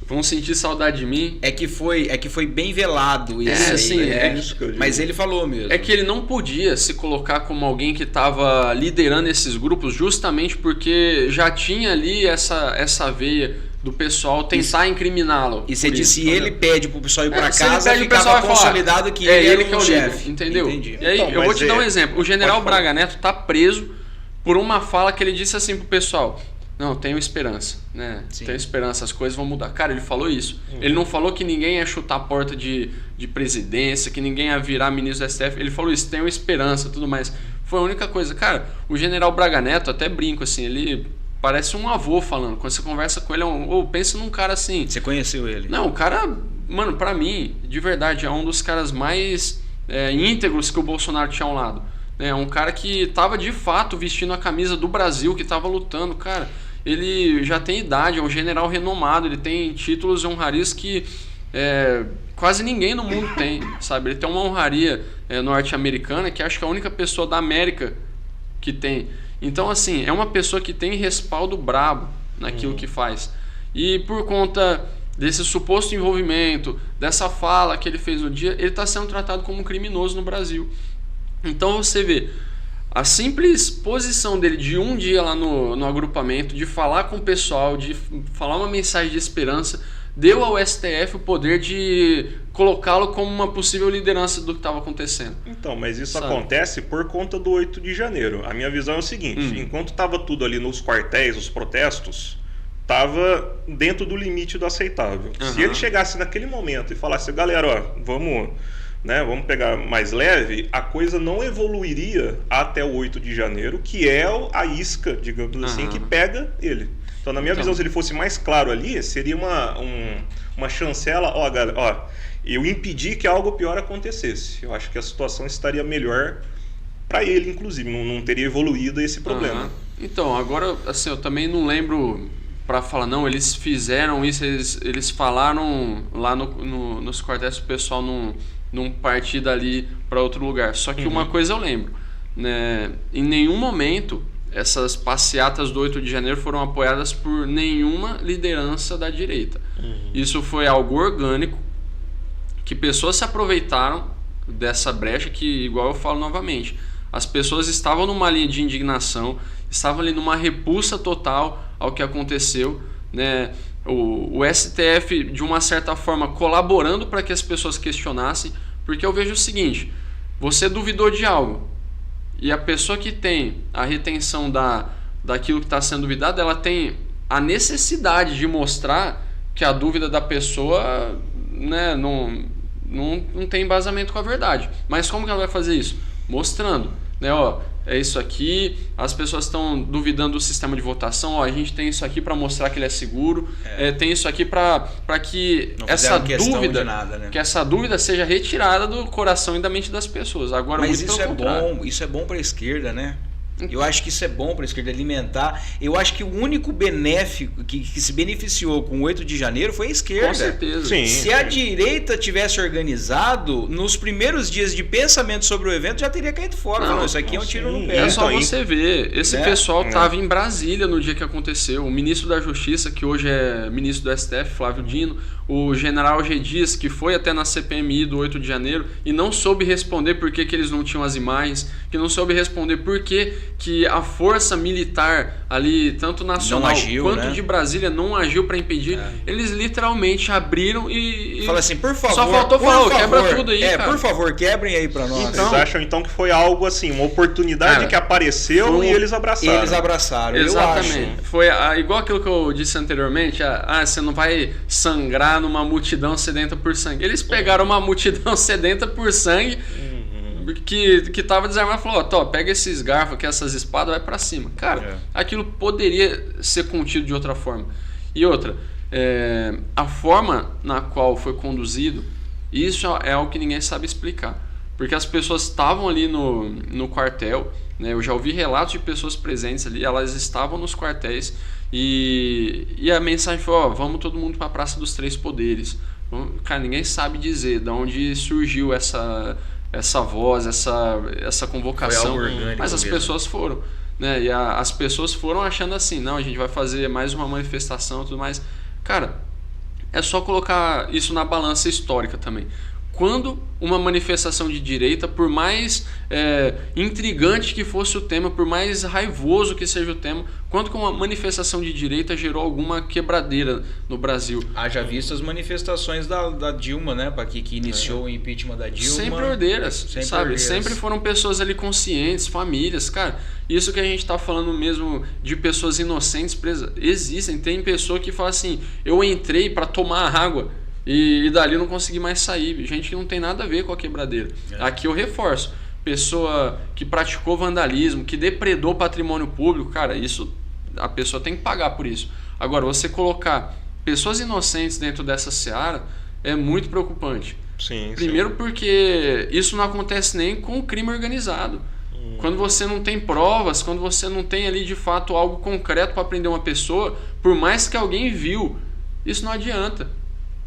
Vão sentir saudade de mim. É que foi bem velado isso assim, isso que eu digo. Mas ele falou mesmo. É que ele não podia se colocar como alguém que estava liderando esses grupos, justamente porque já tinha ali essa veia do pessoal tentar incriminá-lo. E você disse, se ele pede pro pessoal ir para casa, ele ficava consolidado que ele que é o chefe, entendeu? Entendi. E aí, eu vou te dar um exemplo. O general Braga Neto tá preso por uma fala que ele disse assim pro pessoal: não, tenho esperança, né? Tenho esperança, as coisas vão mudar. Cara, ele falou isso. Ele não falou que ninguém ia chutar a porta de presidência, que ninguém ia virar ministro do STF. Ele falou isso, tenho esperança, tudo mais. Foi a única coisa. Cara, o general Braga Neto, até brinco assim, ele parece um avô falando. Quando você conversa com ele, pensa num cara assim. Você conheceu ele? Não, o cara, mano, pra mim, de verdade, é um dos caras mais íntegros que o Bolsonaro tinha ao lado. É um cara que tava de fato vestindo a camisa do Brasil, que tava lutando, cara. Ele já tem idade, é um general renomado, ele tem títulos e honrarias que quase ninguém no mundo tem, sabe? Ele tem uma honraria norte-americana que acho que é a única pessoa da América que tem. Então, assim, é uma pessoa que tem respaldo brabo naquilo que faz. E por conta desse suposto envolvimento, dessa fala que ele fez no dia, ele está sendo tratado como um criminoso no Brasil. Então você vê, a simples posição dele de um dia lá no agrupamento, de falar com o pessoal, de falar uma mensagem de esperança, deu ao STF o poder de colocá-lo como uma possível liderança do que estava acontecendo. Então, mas isso acontece por conta do 8 de janeiro. A minha visão é o seguinte, enquanto estava tudo ali nos quartéis, os protestos, estava dentro do limite do aceitável. Se ele chegasse naquele momento e falasse, galera, ó, vamos pegar mais leve, a coisa não evoluiria até o 8 de janeiro, que é a isca, digamos assim, que pega ele. Então, na minha visão, se ele fosse mais claro ali, seria uma chancela, ó, galera, ó, eu impedi que algo pior acontecesse. Eu acho que a situação estaria melhor para ele, inclusive, não teria evoluído esse problema. Então, agora, assim, eu também não lembro para falar, não, eles fizeram isso, eles falaram lá nos quartéis, o pessoal não partir dali para outro lugar. Só que uma coisa eu lembro, né? Em nenhum momento essas passeatas do 8 de janeiro foram apoiadas por nenhuma liderança da direita. Isso foi algo orgânico, que pessoas se aproveitaram dessa brecha, que, igual eu falo novamente, as pessoas estavam numa linha de indignação, estavam ali numa repulsa total ao que aconteceu, né? O STF, de uma certa forma, colaborando para que as pessoas questionassem, porque eu vejo o seguinte: você duvidou de algo, e a pessoa que tem a retenção daquilo que está sendo duvidado, ela tem a necessidade de mostrar que a dúvida da pessoa, né, não tem embasamento com a verdade. Mas como que ela vai fazer isso? Mostrando, né, ó, é isso aqui, as pessoas estão duvidando do sistema de votação, ó, a gente tem isso aqui para mostrar que ele é seguro, tem isso aqui para que essa dúvida, né? que essa dúvida seja retirada do coração e da mente das pessoas. Agora, mas isso é bom para a esquerda, né? Eu acho que isso é bom para a esquerda alimentar. Eu acho que o único benéfico que se beneficiou com o 8 de janeiro foi a esquerda. Com certeza. Sim, se a direita tivesse organizado, nos primeiros dias de pensamento sobre o evento já teria caído fora. Não, isso aqui é um tiro no pé. É só você ver. Esse pessoal estava em Brasília no dia que aconteceu. O ministro da Justiça, que hoje é ministro do STF, Flávio Dino, o general G. Dias, que foi até na CPMI do 8 de janeiro e não soube responder por que eles não tinham as imagens, que não soube responder por que a força militar ali, tanto nacional quanto de Brasília, não agiu para impedir. Eles literalmente abriram e fala assim, por favor, só faltou falar, quebra tudo aí, cara. Por favor, quebrem aí para nós. Então, vocês acham então que foi algo assim, uma oportunidade que apareceu e eles abraçaram? Eles abraçaram, exatamente. Eu acho. Foi igual aquilo que eu disse anteriormente, você não vai sangrar numa multidão sedenta por sangue. Eles pegaram uma multidão sedenta por sangue, que tava desarmado, e falou, ó, pega esses garfos aqui, essas espadas, vai pra cima. Cara, aquilo poderia ser contido de outra forma. E outra, a forma na qual foi conduzido, isso é algo que ninguém sabe explicar. Porque as pessoas estavam ali no quartel, né? Eu já ouvi relatos de pessoas presentes ali, elas estavam nos quartéis e a mensagem foi, vamos todo mundo para a Praça dos Três Poderes, Cara, ninguém sabe dizer de onde surgiu essa voz, essa convocação, mas as pessoas foram, né? E as pessoas foram achando assim, não, a gente vai fazer mais uma manifestação e tudo mais. Cara, é só colocar isso na balança histórica também. Quando uma manifestação de direita, por mais intrigante que fosse o tema, por mais raivoso que seja o tema, quando que uma manifestação de direita gerou alguma quebradeira no Brasil? Haja visto as manifestações da Dilma, né? Que iniciou o impeachment da Dilma. Sempre ordeiras, sabe? Sempre foram pessoas ali conscientes, famílias. Cara, isso que a gente tá falando mesmo de pessoas inocentes presas, existem. Tem pessoa que fala assim, eu entrei para tomar água e dali não consegui mais sair. Gente que não tem nada a ver com a quebradeira. Aqui eu reforço. Pessoa que praticou vandalismo, que depredou patrimônio público, cara, isso a pessoa tem que pagar por isso. Agora, você colocar pessoas inocentes dentro dessa seara é muito preocupante. Sim, primeiro porque isso não acontece nem com o crime organizado. Quando você não tem provas, quando você não tem ali de fato algo concreto para prender uma pessoa, por mais que alguém viu, isso não adianta.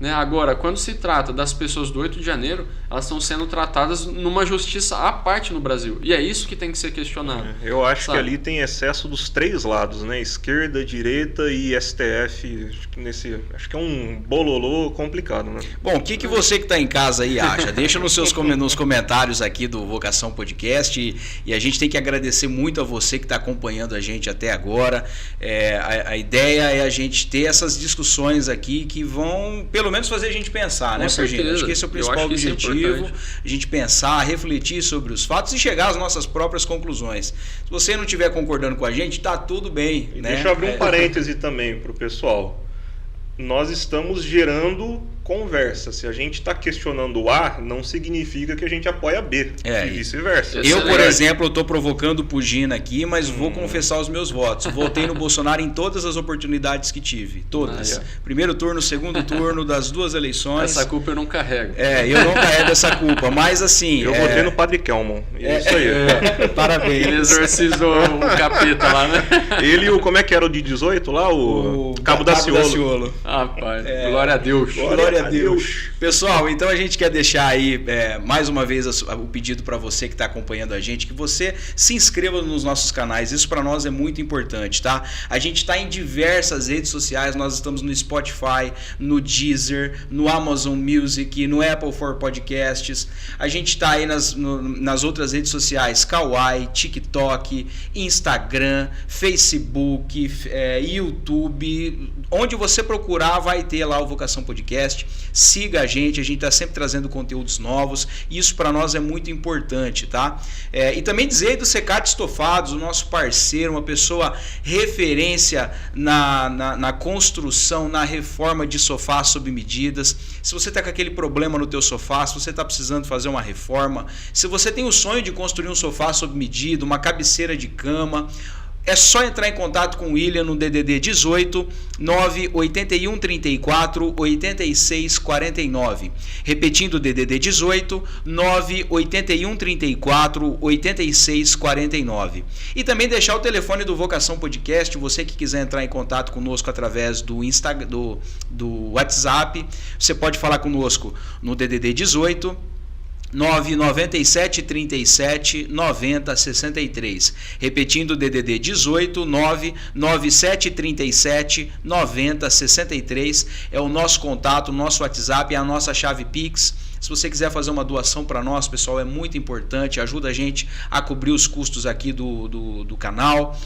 Né? Agora, quando se trata das pessoas do 8 de janeiro, elas estão sendo tratadas numa justiça à parte no Brasil. E é isso que tem que ser questionado. Eu acho que ali tem excesso dos três lados, né? Esquerda, direita e STF. Acho que é um bololô complicado, né? Bom, o que você que está em casa aí acha? Deixa nos comentários aqui do Vocação Podcast. E a gente tem que agradecer muito a você que está acompanhando a gente até agora. A ideia é a gente ter essas discussões aqui que vão, pelo menos, fazer a gente pensar, né, Serginho? Acho que esse é o principal objetivo, a gente pensar, refletir sobre os fatos e chegar às nossas próprias conclusões. Se você não estiver concordando com a gente, tá tudo bem. Né? Deixa eu abrir um parêntese também para o pessoal. Nós estamos gerando conversa. Se a gente está questionando o A, não significa que a gente apoia B. E vice-versa. Eu, por exemplo, estou provocando o Pugina aqui, mas vou confessar os meus votos. Votei no Bolsonaro em todas as oportunidades que tive. Todas. Primeiro turno, segundo turno, das duas eleições. Essa culpa eu não carrego. Eu não carrego essa culpa. Mas assim... Eu votei no Padre Kelman. Isso aí. Parabéns. Ele exorcizou o capeta lá, né? Ele, como é que era o de 18 lá? O Cabo Daciolo. Rapaz, glória a Deus. Glória a Deus. Pessoal, então a gente quer deixar aí mais uma vez o pedido para você que está acompanhando a gente, que você se inscreva nos nossos canais. Isso para nós é muito importante, tá? A gente está em diversas redes sociais. Nós estamos no Spotify, no Deezer, no Amazon Music, no Apple for Podcasts. A gente está aí nas outras redes sociais, Kawaii, TikTok, Instagram, Facebook, YouTube. Onde você procurar vai ter lá o Vocação Podcast. Siga a gente está sempre trazendo conteúdos novos. Isso para nós é muito importante, tá? E também dizer do Secate Estofados, o nosso parceiro, uma pessoa referência na construção, na reforma de sofás sob medidas. Se você está com aquele problema no teu sofá, se você está precisando fazer uma reforma, se você tem o sonho de construir um sofá sob medida, uma cabeceira de cama, é só entrar em contato com o William no DDD 18 981 34 86 49. Repetindo o DDD 18 981 34 86 49. E também deixar o telefone do Vocação Podcast, você que quiser entrar em contato conosco através do do WhatsApp, você pode falar conosco no DDD 18 997 37 90 63. Repetindo o DDD 18 997 37 90 63 é o nosso contato, o nosso WhatsApp, é a nossa chave Pix. Se você quiser fazer uma doação para nós, pessoal, é muito importante, ajuda a gente a cobrir os custos aqui do canal.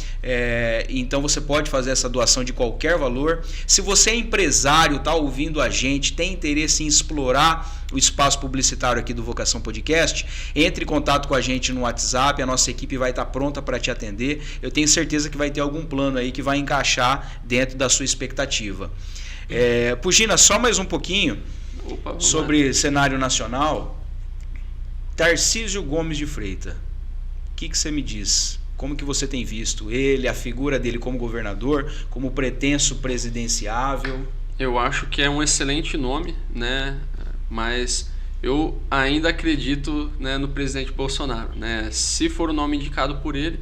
Então você pode fazer essa doação de qualquer valor. Se você é empresário, está ouvindo a gente, tem interesse em explorar o espaço publicitário aqui do Vocação Podcast, entre em contato com a gente no WhatsApp, a nossa equipe vai estar pronta para te atender. Eu tenho certeza que vai ter algum plano aí que vai encaixar dentro da sua expectativa. Pugina, só mais um pouquinho. Sobre cenário nacional. Tarcísio Gomes de Freitas, o que você me diz? Como que você tem visto ele, a figura dele como governador, como pretenso presidenciável? Eu acho que é um excelente nome, né? Mas eu ainda acredito, né, no presidente Bolsonaro, né? Se for o nome indicado por ele,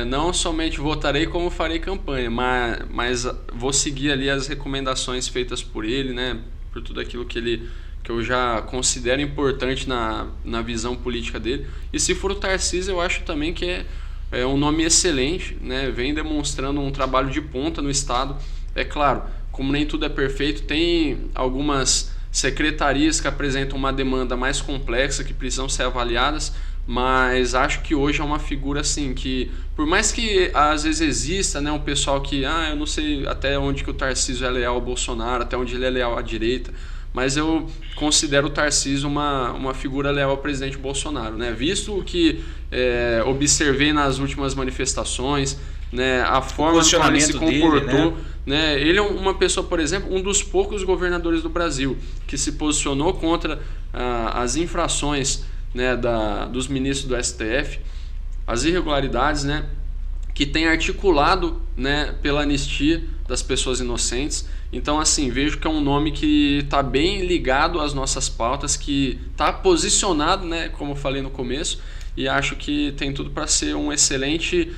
não somente votarei como farei campanha, mas vou seguir ali as recomendações feitas por ele, né? por tudo aquilo que eu já considero importante na visão política dele. E se for o Tarcísio, eu acho também que é um nome excelente, né? Vem demonstrando um trabalho de ponta no Estado. É claro, como nem tudo é perfeito, tem algumas secretarias que apresentam uma demanda mais complexa, que precisam ser avaliadas, mas acho que hoje é uma figura assim que, por mais que às vezes exista, né, um pessoal que eu não sei até onde que o Tarcísio é leal ao Bolsonaro, até onde ele é leal à direita, mas eu considero o Tarcísio uma figura leal ao presidente Bolsonaro, né? Visto o que observei nas últimas manifestações, né, a forma como ele se comportou, dele, né? Ele é uma pessoa, por exemplo, um dos poucos governadores do Brasil que se posicionou contra as infrações, né, dos ministros do STF, as irregularidades, né, que tem articulado, né, pela anistia das pessoas inocentes. Então, assim, vejo que é um nome que está bem ligado às nossas pautas, que está posicionado, né, como eu falei no começo, e acho que tem tudo para ser um excelente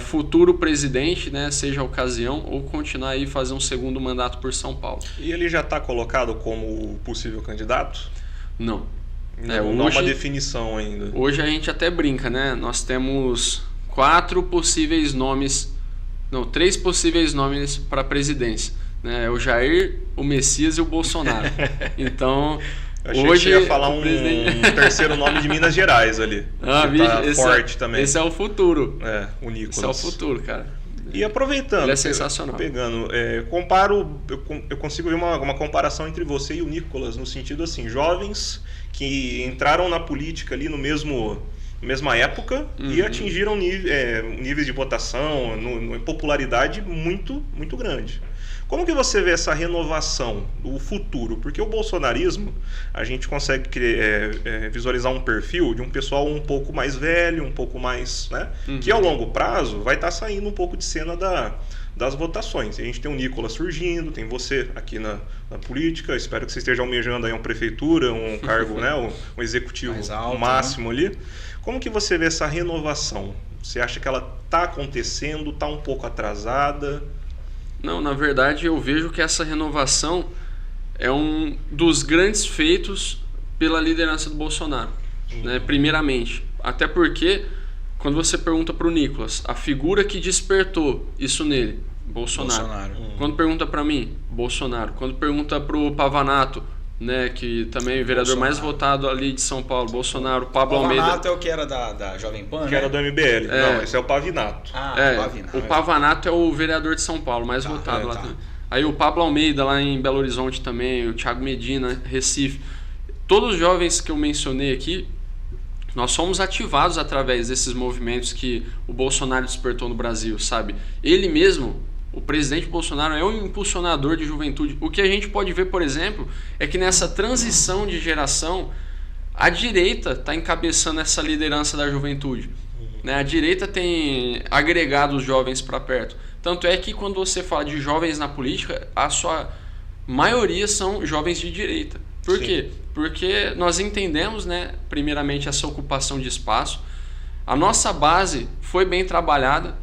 futuro presidente, né, seja a ocasião, ou continuar aí fazer um segundo mandato por São Paulo. E ele já está colocado como possível candidato? Não. Não há uma definição ainda. Hoje a gente até brinca, né? Nós temos 3 possíveis nomes para a presidência, né? O Jair, o Messias e o Bolsonaro. Então, achei hoje que você ia falar um terceiro nome de Minas Gerais ali. Que tá forte também. Esse é o futuro. O Nicolas. Esse é o futuro, cara. E aproveitando, ele é sensacional. Eu consigo ver uma comparação entre você e o Nicolas, no sentido assim, jovens que entraram na política ali mesma época e atingiram níveis de votação, popularidade muito, muito grande. Como que você vê essa renovação do futuro? Porque o bolsonarismo, a gente consegue visualizar um perfil de um pessoal um pouco mais velho, um pouco mais, né, que ao longo prazo vai estar saindo um pouco de cena das votações. A gente tem o Nicolas surgindo, tem você aqui na política, espero que você esteja almejando aí uma prefeitura, um cargo, né, um executivo alto, máximo, né, ali. Como que você vê essa renovação? Você acha que ela está acontecendo, está um pouco atrasada? Não, na verdade eu vejo que essa renovação é um dos grandes feitos pela liderança do Bolsonaro, né, primeiramente. Até porque, quando você pergunta para o Nicolas, a figura que despertou isso nele, Bolsonaro. Quando pergunta para mim, Bolsonaro. Quando pergunta para o Pavanato, né, que também é o vereador mais votado ali de São Paulo, Bolsonaro, Pablo Almeida. O Pavanato é o que era da Jovem Pan, que era do MBL. Não, esse é o Pavinato. O Pavanato é o vereador de São Paulo, mais votado lá também. Aí o Pablo Almeida lá em Belo Horizonte também, o Thiago Medina, Recife. Todos os jovens que eu mencionei aqui, nós somos ativados através desses movimentos que o Bolsonaro despertou no Brasil, sabe? Ele mesmo, o presidente Bolsonaro, é um impulsionador de juventude. O que a gente pode ver, por exemplo, é que nessa transição de geração, a direita está encabeçando essa liderança da juventude. Né? A direita tem agregado os jovens para perto. Tanto é que quando você fala de jovens na política, a sua maioria são jovens de direita. Por quê? Porque nós entendemos, né, primeiramente, essa ocupação de espaço. A nossa base foi bem trabalhada,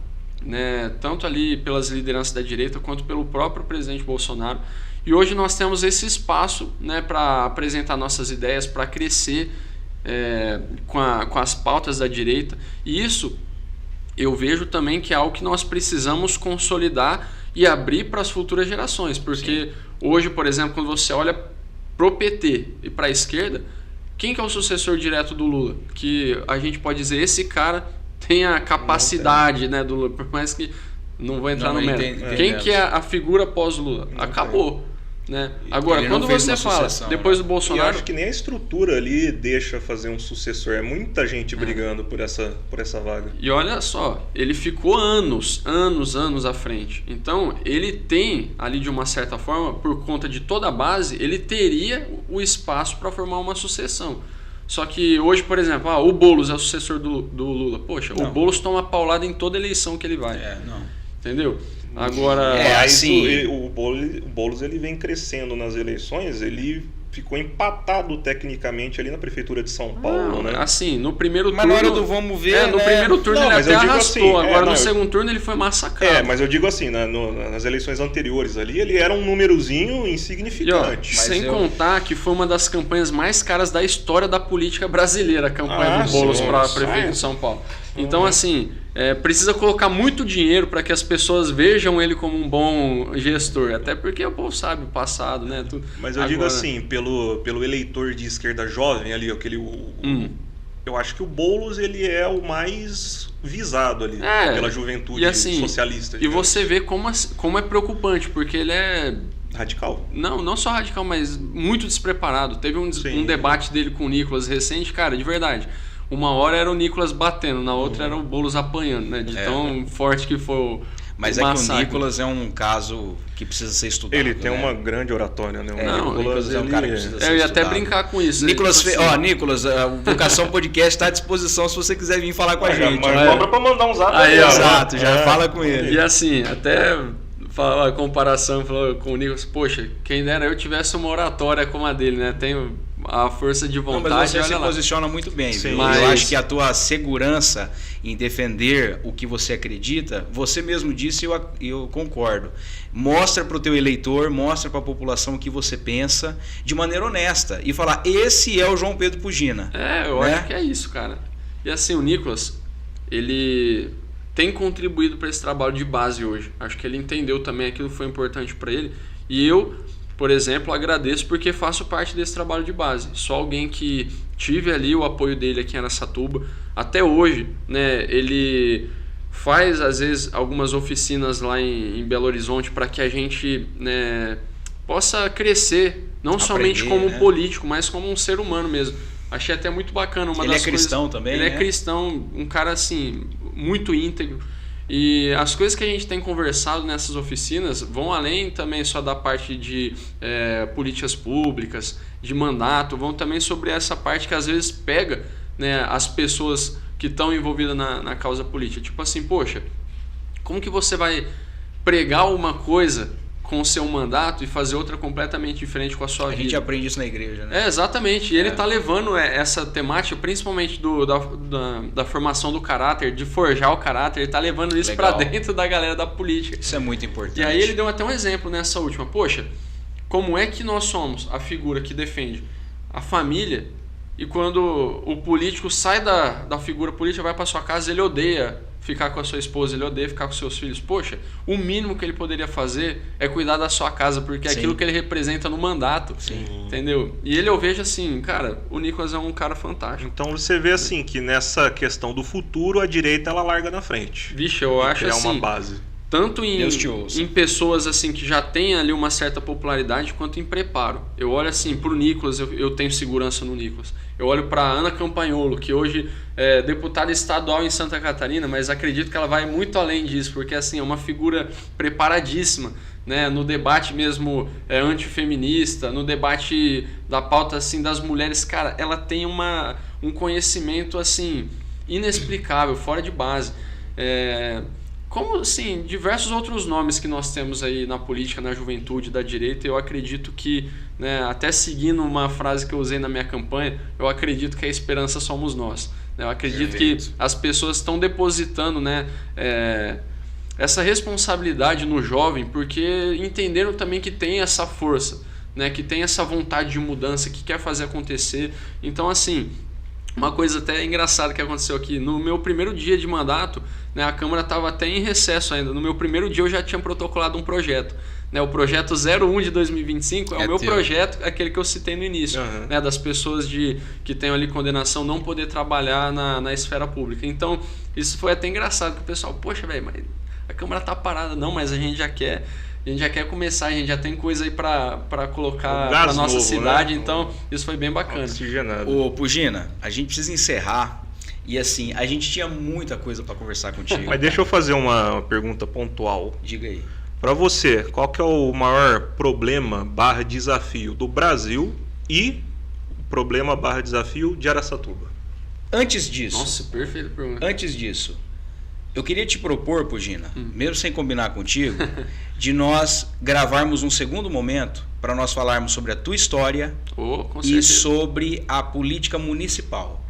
né, tanto ali pelas lideranças da direita quanto pelo próprio presidente Bolsonaro. E hoje nós temos esse espaço, né, para apresentar nossas ideias, para crescer com as pautas da direita. E isso eu vejo também que é algo que nós precisamos consolidar e abrir para as futuras gerações. Porque hoje, por exemplo, quando você olha para o PT e para a esquerda, quem que é o sucessor direto do Lula? Que a gente pode dizer, esse cara tem a capacidade, né, do Lula, por mais que não vou entrar no mérito. Quem que é a figura pós-Lula? Acabou. Né? Agora, quando você fala, depois do Bolsonaro... Eu acho que nem a estrutura ali deixa fazer um sucessor. É muita gente brigando por essa vaga. E olha só, ele ficou anos à frente. Então, ele tem ali, de uma certa forma, por conta de toda a base, ele teria o espaço para formar uma sucessão. Só que hoje, por exemplo, o Boulos é o sucessor do Lula. Poxa, o Boulos toma paulada em toda eleição que ele vai. Entendeu? Agora, assim, o Boulos ele vem crescendo nas eleições, ele ficou empatado tecnicamente ali na Prefeitura de São Paulo, né? Assim, no primeiro turno... Mas na hora do vamos ver, no primeiro turno ele até arrastou, assim, agora no segundo turno ele foi massacrado. Mas eu digo assim, nas eleições anteriores ali, ele era um númerozinho insignificante. Sem contar que foi uma das campanhas mais caras da história da política brasileira, a campanha do Boulos para prefeito de São Paulo. Então, assim, precisa colocar muito dinheiro para que as pessoas vejam ele como um bom gestor. Até porque o povo sabe o passado, né? Mas eu digo assim, pelo eleitor de esquerda jovem ali, eu acho que o Boulos ele é o mais visado ali pela juventude socialista. E você vê como é preocupante, porque ele é... Radical. Não só radical, mas muito despreparado. Teve um debate dele com o Nicolas recente, cara, de verdade. Uma hora era o Nicolas batendo, na outra era o Boulos apanhando, né? De tão forte que foi o Mas é que o Nicolas é um caso que precisa ser estudado. Ele tem uma grande oratória, né? O Nicolas é um cara que precisa ser estudado. Eu ia até brincar com isso. Nicolas, Nicolas, a Vocação Podcast está à disposição se você quiser vir falar com a gente. Mas cobra para mandar um zap aí. Exato, já fala com ele. E assim, até... a comparação com o Nicolas, poxa, quem dera eu tivesse uma oratória como a dele, né? Tenho a força de vontade. Mas você se posiciona muito bem. Sim, mas... Eu acho que a tua segurança em defender o que você acredita, você mesmo disse e eu concordo. Mostra para o teu eleitor, mostra para a população o que você pensa de maneira honesta e falar, esse é o João Pedro Pugina. Eu acho que é isso, cara. E assim, o Nicolas, ele... tem contribuído para esse trabalho de base hoje. Acho que ele entendeu também aquilo que foi importante para ele. E eu, por exemplo, agradeço porque faço parte desse trabalho de base. Sou alguém que tive ali o apoio dele aqui em Araçatuba. Até hoje, né, ele faz, às vezes, algumas oficinas lá em Belo Horizonte para que a gente, né, possa crescer, não somente como um político, mas como um ser humano mesmo. Achei até muito bacana. Ele é cristão também, Ele é cristão, um cara assim... muito íntegro, e as coisas que a gente tem conversado nessas oficinas vão além também só da parte de políticas públicas, de mandato, vão também sobre essa parte que às vezes pega, né, as pessoas que estão envolvidas na causa política, tipo assim, poxa, como que você vai pregar uma coisa com o seu mandato e fazer outra completamente diferente com a sua vida. A gente aprende isso na igreja, né? Exatamente. E ele está levando essa temática, principalmente da formação do caráter, de forjar o caráter, ele está levando isso para dentro da galera da política. Isso é muito importante. E aí ele deu até um exemplo nessa última. Poxa, como é que nós somos a figura que defende a família e quando o político sai da figura política, vai para sua casa, ele odeia ficar com a sua esposa, ele odeia ficar com seus filhos. Poxa, o mínimo que ele poderia fazer é cuidar da sua casa, porque é aquilo que ele representa no mandato. Sim. Entendeu? E eu vejo assim, cara, o Nicolas é um cara fantástico. Então você vê assim, que nessa questão do futuro, a direita ela larga na frente. Vixe, eu acho assim... uma base. Tanto em pessoas assim que já têm ali uma certa popularidade, quanto em preparo. Eu olho assim, pro Nicolas, eu tenho segurança no Nicolas. Eu olho para Ana Campagnolo, que hoje é deputada estadual em Santa Catarina, mas acredito que ela vai muito além disso, porque assim, é uma figura preparadíssima, né? No debate mesmo antifeminista, no debate da pauta assim, das mulheres, cara, ela tem um conhecimento assim, inexplicável, fora de base. Como, assim, diversos outros nomes que nós temos aí na política, na juventude, da direita, eu acredito que, né, até seguindo uma frase que eu usei na minha campanha, eu acredito que a esperança somos nós. Eu acredito que as pessoas estão depositando, né, essa responsabilidade no jovem, porque entenderam também que tem essa força, né, que tem essa vontade de mudança, que quer fazer acontecer. Então, assim... Uma coisa até engraçada que aconteceu aqui, no meu primeiro dia de mandato, né, a Câmara estava até em recesso ainda, no meu primeiro dia eu já tinha protocolado um projeto, né, o projeto 01 de 2025 é o meu projeto, aquele que eu citei no início, né, das pessoas que têm ali condenação não poder trabalhar na esfera pública. Então isso foi até engraçado, que o pessoal, poxa velho, mas a Câmara tá parada. Não, mas a gente já quer começar, a gente já tem coisa aí para colocar para nossa cidade, né? Então isso foi bem bacana. Ô Pugina, a gente precisa encerrar e assim, a gente tinha muita coisa para conversar contigo. Mas deixa eu fazer uma pergunta pontual. Diga aí. Para você, qual que é o maior problema / desafio do Brasil e o problema / desafio de Araçatuba? Antes disso. Nossa, perfeito pergunta. Antes disso, Eu queria te propor, Pugina, mesmo sem combinar contigo, de nós gravarmos um segundo momento para nós falarmos sobre a tua história e sobre a política municipal.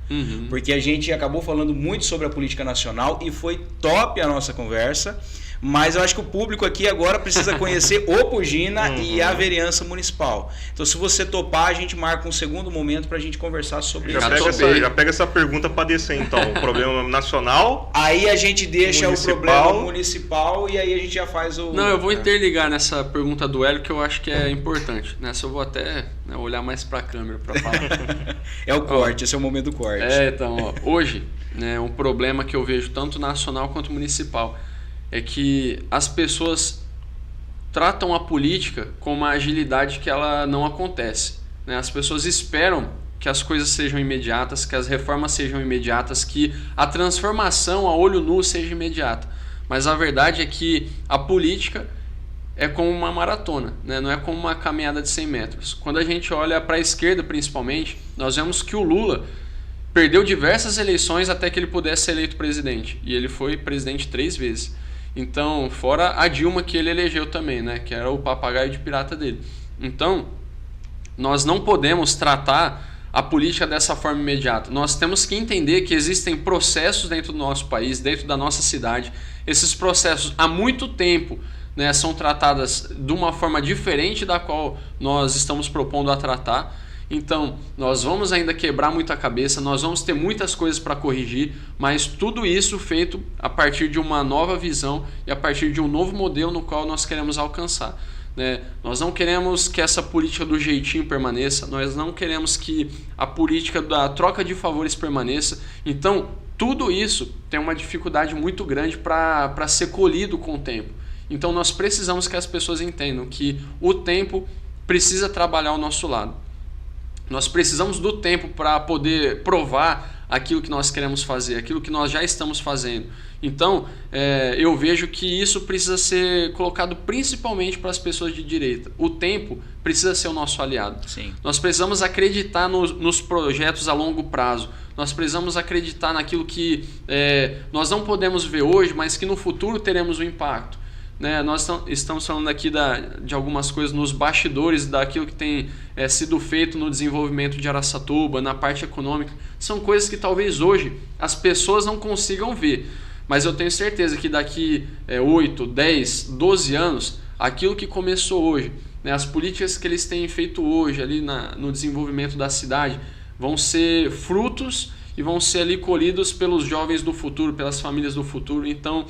Porque a gente acabou falando muito sobre a política nacional e foi top a nossa conversa. Mas eu acho que o público aqui agora precisa conhecer o Pugina e a vereança municipal. Então, se você topar, a gente marca um segundo momento para a gente conversar sobre isso. Já pega essa pergunta para descer, então. O problema nacional. Aí a gente deixa o problema municipal e aí a gente já faz o... Não, eu vou interligar nessa pergunta do Hélio, que eu acho que é importante. Nessa eu vou até olhar mais para a câmera para falar. É o corte, esse é o momento do corte. Então, hoje, um problema que eu vejo tanto nacional quanto municipal é que as pessoas tratam a política com uma agilidade que ela não acontece. As pessoas esperam que as coisas sejam imediatas, que as reformas sejam imediatas, que a transformação a olho nu seja imediata. Mas a verdade é que a política é como uma maratona, não é como uma caminhada de 100 metros. Quando a gente olha para a esquerda, principalmente, nós vemos que o Lula perdeu diversas eleições até que ele pudesse ser eleito presidente. E ele foi presidente 3 vezes. Então, fora a Dilma que ele elegeu também, que era o papagaio de pirata dele. Então, nós não podemos tratar a política dessa forma imediata. Nós temos que entender que existem processos dentro do nosso país, dentro da nossa cidade. Esses processos, há muito tempo, são tratados de uma forma diferente da qual nós estamos propondo a tratar. Então, nós vamos ainda quebrar muita cabeça, nós vamos ter muitas coisas para corrigir, mas tudo isso feito a partir de uma nova visão e a partir de um novo modelo no qual nós queremos alcançar. Nós não queremos que essa política do jeitinho permaneça, nós não queremos que a política da troca de favores permaneça. Então, tudo isso tem uma dificuldade muito grande para ser colhido com o tempo. Então, nós precisamos que as pessoas entendam que o tempo precisa trabalhar ao nosso lado. Nós precisamos do tempo para poder provar aquilo que nós queremos fazer, aquilo que nós já estamos fazendo. Então, eu vejo que isso precisa ser colocado principalmente para as pessoas de direita. O tempo precisa ser o nosso aliado. Sim. Nós precisamos acreditar nos projetos a longo prazo. Nós precisamos acreditar naquilo que nós não podemos ver hoje, mas que no futuro teremos um impacto. Nós estamos falando aqui de algumas coisas nos bastidores daquilo que tem sido feito no desenvolvimento de Araçatuba, na parte econômica. São coisas que talvez hoje as pessoas não consigam ver, mas eu tenho certeza que daqui 8, 10, 12 anos, aquilo que começou hoje, as políticas que eles têm feito hoje ali no desenvolvimento da cidade, vão ser frutos e vão ser ali colhidos pelos jovens do futuro, pelas famílias do futuro. Então,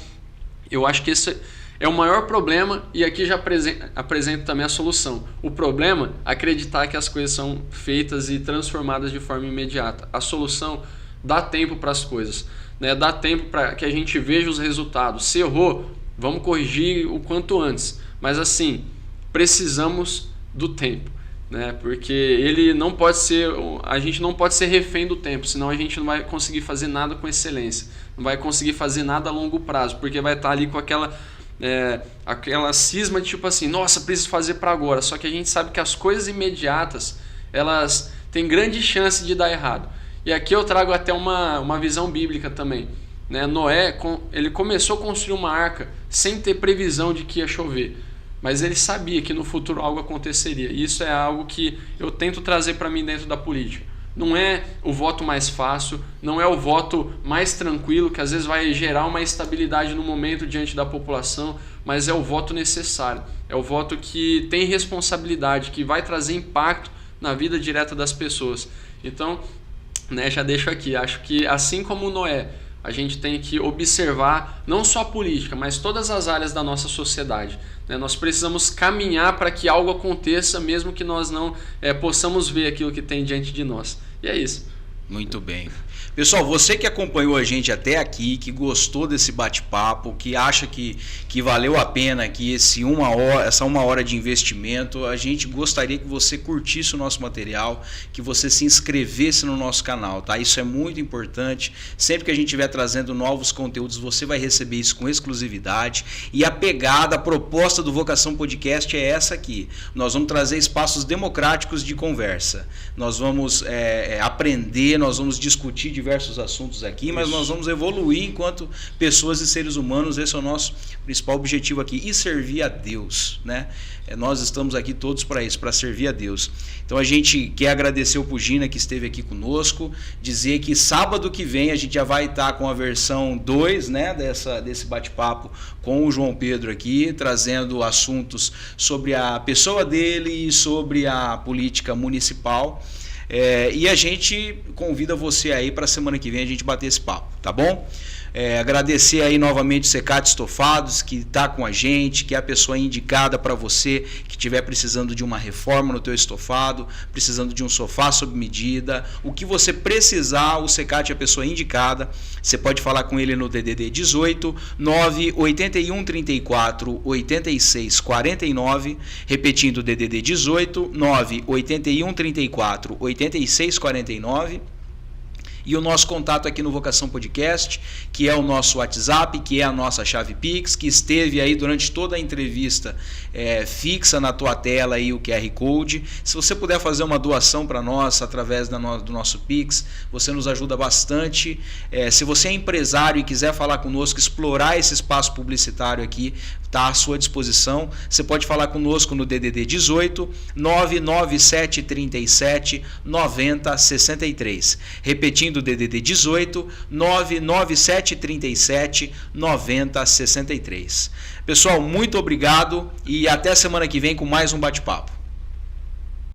eu acho que esse é o maior problema e aqui já apresento também a solução. O problema é acreditar que as coisas são feitas e transformadas de forma imediata. A solução, dá tempo para as coisas, dá tempo para que a gente veja os resultados. Se errou, vamos corrigir o quanto antes. Mas assim, precisamos do tempo, porque ele não pode ser, a gente não pode ser refém do tempo, senão a gente não vai conseguir fazer nada com excelência, não vai conseguir fazer nada a longo prazo, porque vai estar ali com aquela cisma de tipo assim, nossa, preciso fazer para agora. Só que a gente sabe que as coisas imediatas, elas têm grande chance de dar errado. E aqui eu trago até uma visão bíblica também. Noé, ele começou a construir uma arca sem ter previsão de que ia chover, mas ele sabia que no futuro algo aconteceria. E isso é algo que eu tento trazer para mim dentro da política. Não é o voto mais fácil, não é o voto mais tranquilo, que às vezes vai gerar uma estabilidade no momento diante da população, mas é o voto necessário, é o voto que tem responsabilidade, que vai trazer impacto na vida direta das pessoas. Então, já deixo aqui, acho que assim como Noé, a gente tem que observar não só a política, mas todas as áreas da nossa sociedade. Nós precisamos caminhar para que algo aconteça, mesmo que nós não possamos ver aquilo que tem diante de nós. E é isso. Muito bem. Pessoal, você que acompanhou a gente até aqui, que gostou desse bate-papo, que acha que valeu a pena que essa uma hora de investimento, a gente gostaria que você curtisse o nosso material, que você se inscrevesse no nosso canal, tá? Isso é muito importante. Sempre que a gente estiver trazendo novos conteúdos, você vai receber isso com exclusividade. E a pegada, a proposta do Vocação Podcast é essa aqui. Nós vamos trazer espaços democráticos de conversa. Nós vamos aprender, nós vamos discutir diversos assuntos aqui, mas nós vamos evoluir enquanto pessoas e seres humanos. Esse é o nosso principal objetivo aqui, e servir a Deus, né? Nós estamos aqui todos para isso, para servir a Deus. Então a gente quer agradecer o Pugina que esteve aqui conosco, dizer que sábado que vem a gente já vai estar com a versão 2, né, desse bate-papo com o João Pedro aqui, trazendo assuntos sobre a pessoa dele e sobre a política municipal. E a gente convida você aí para a semana que vem a gente bater esse papo, tá bom? Agradecer aí novamente o Secate Estofados, que está com a gente, que é a pessoa indicada para você que estiver precisando de uma reforma no teu estofado, precisando de um sofá sob medida, o que você precisar, o Secate é a pessoa indicada. Você pode falar com ele no DDD 18 981 34 86 49, repetindo o DDD 18 981 34 86 49. E o nosso contato aqui no Vocação Podcast, que é o nosso WhatsApp, que é a nossa chave Pix, que esteve aí durante toda a entrevista fixa na tua tela aí o QR Code. Se você puder fazer uma doação para nós através do nosso Pix, você nos ajuda bastante. Se você é empresário e quiser falar conosco, explorar esse espaço publicitário aqui, está à sua disposição. Você pode falar conosco no DDD 18 99737 9063. Repetindo o DDD 18 99737 9063. Pessoal, muito obrigado e até semana que vem com mais um bate-papo.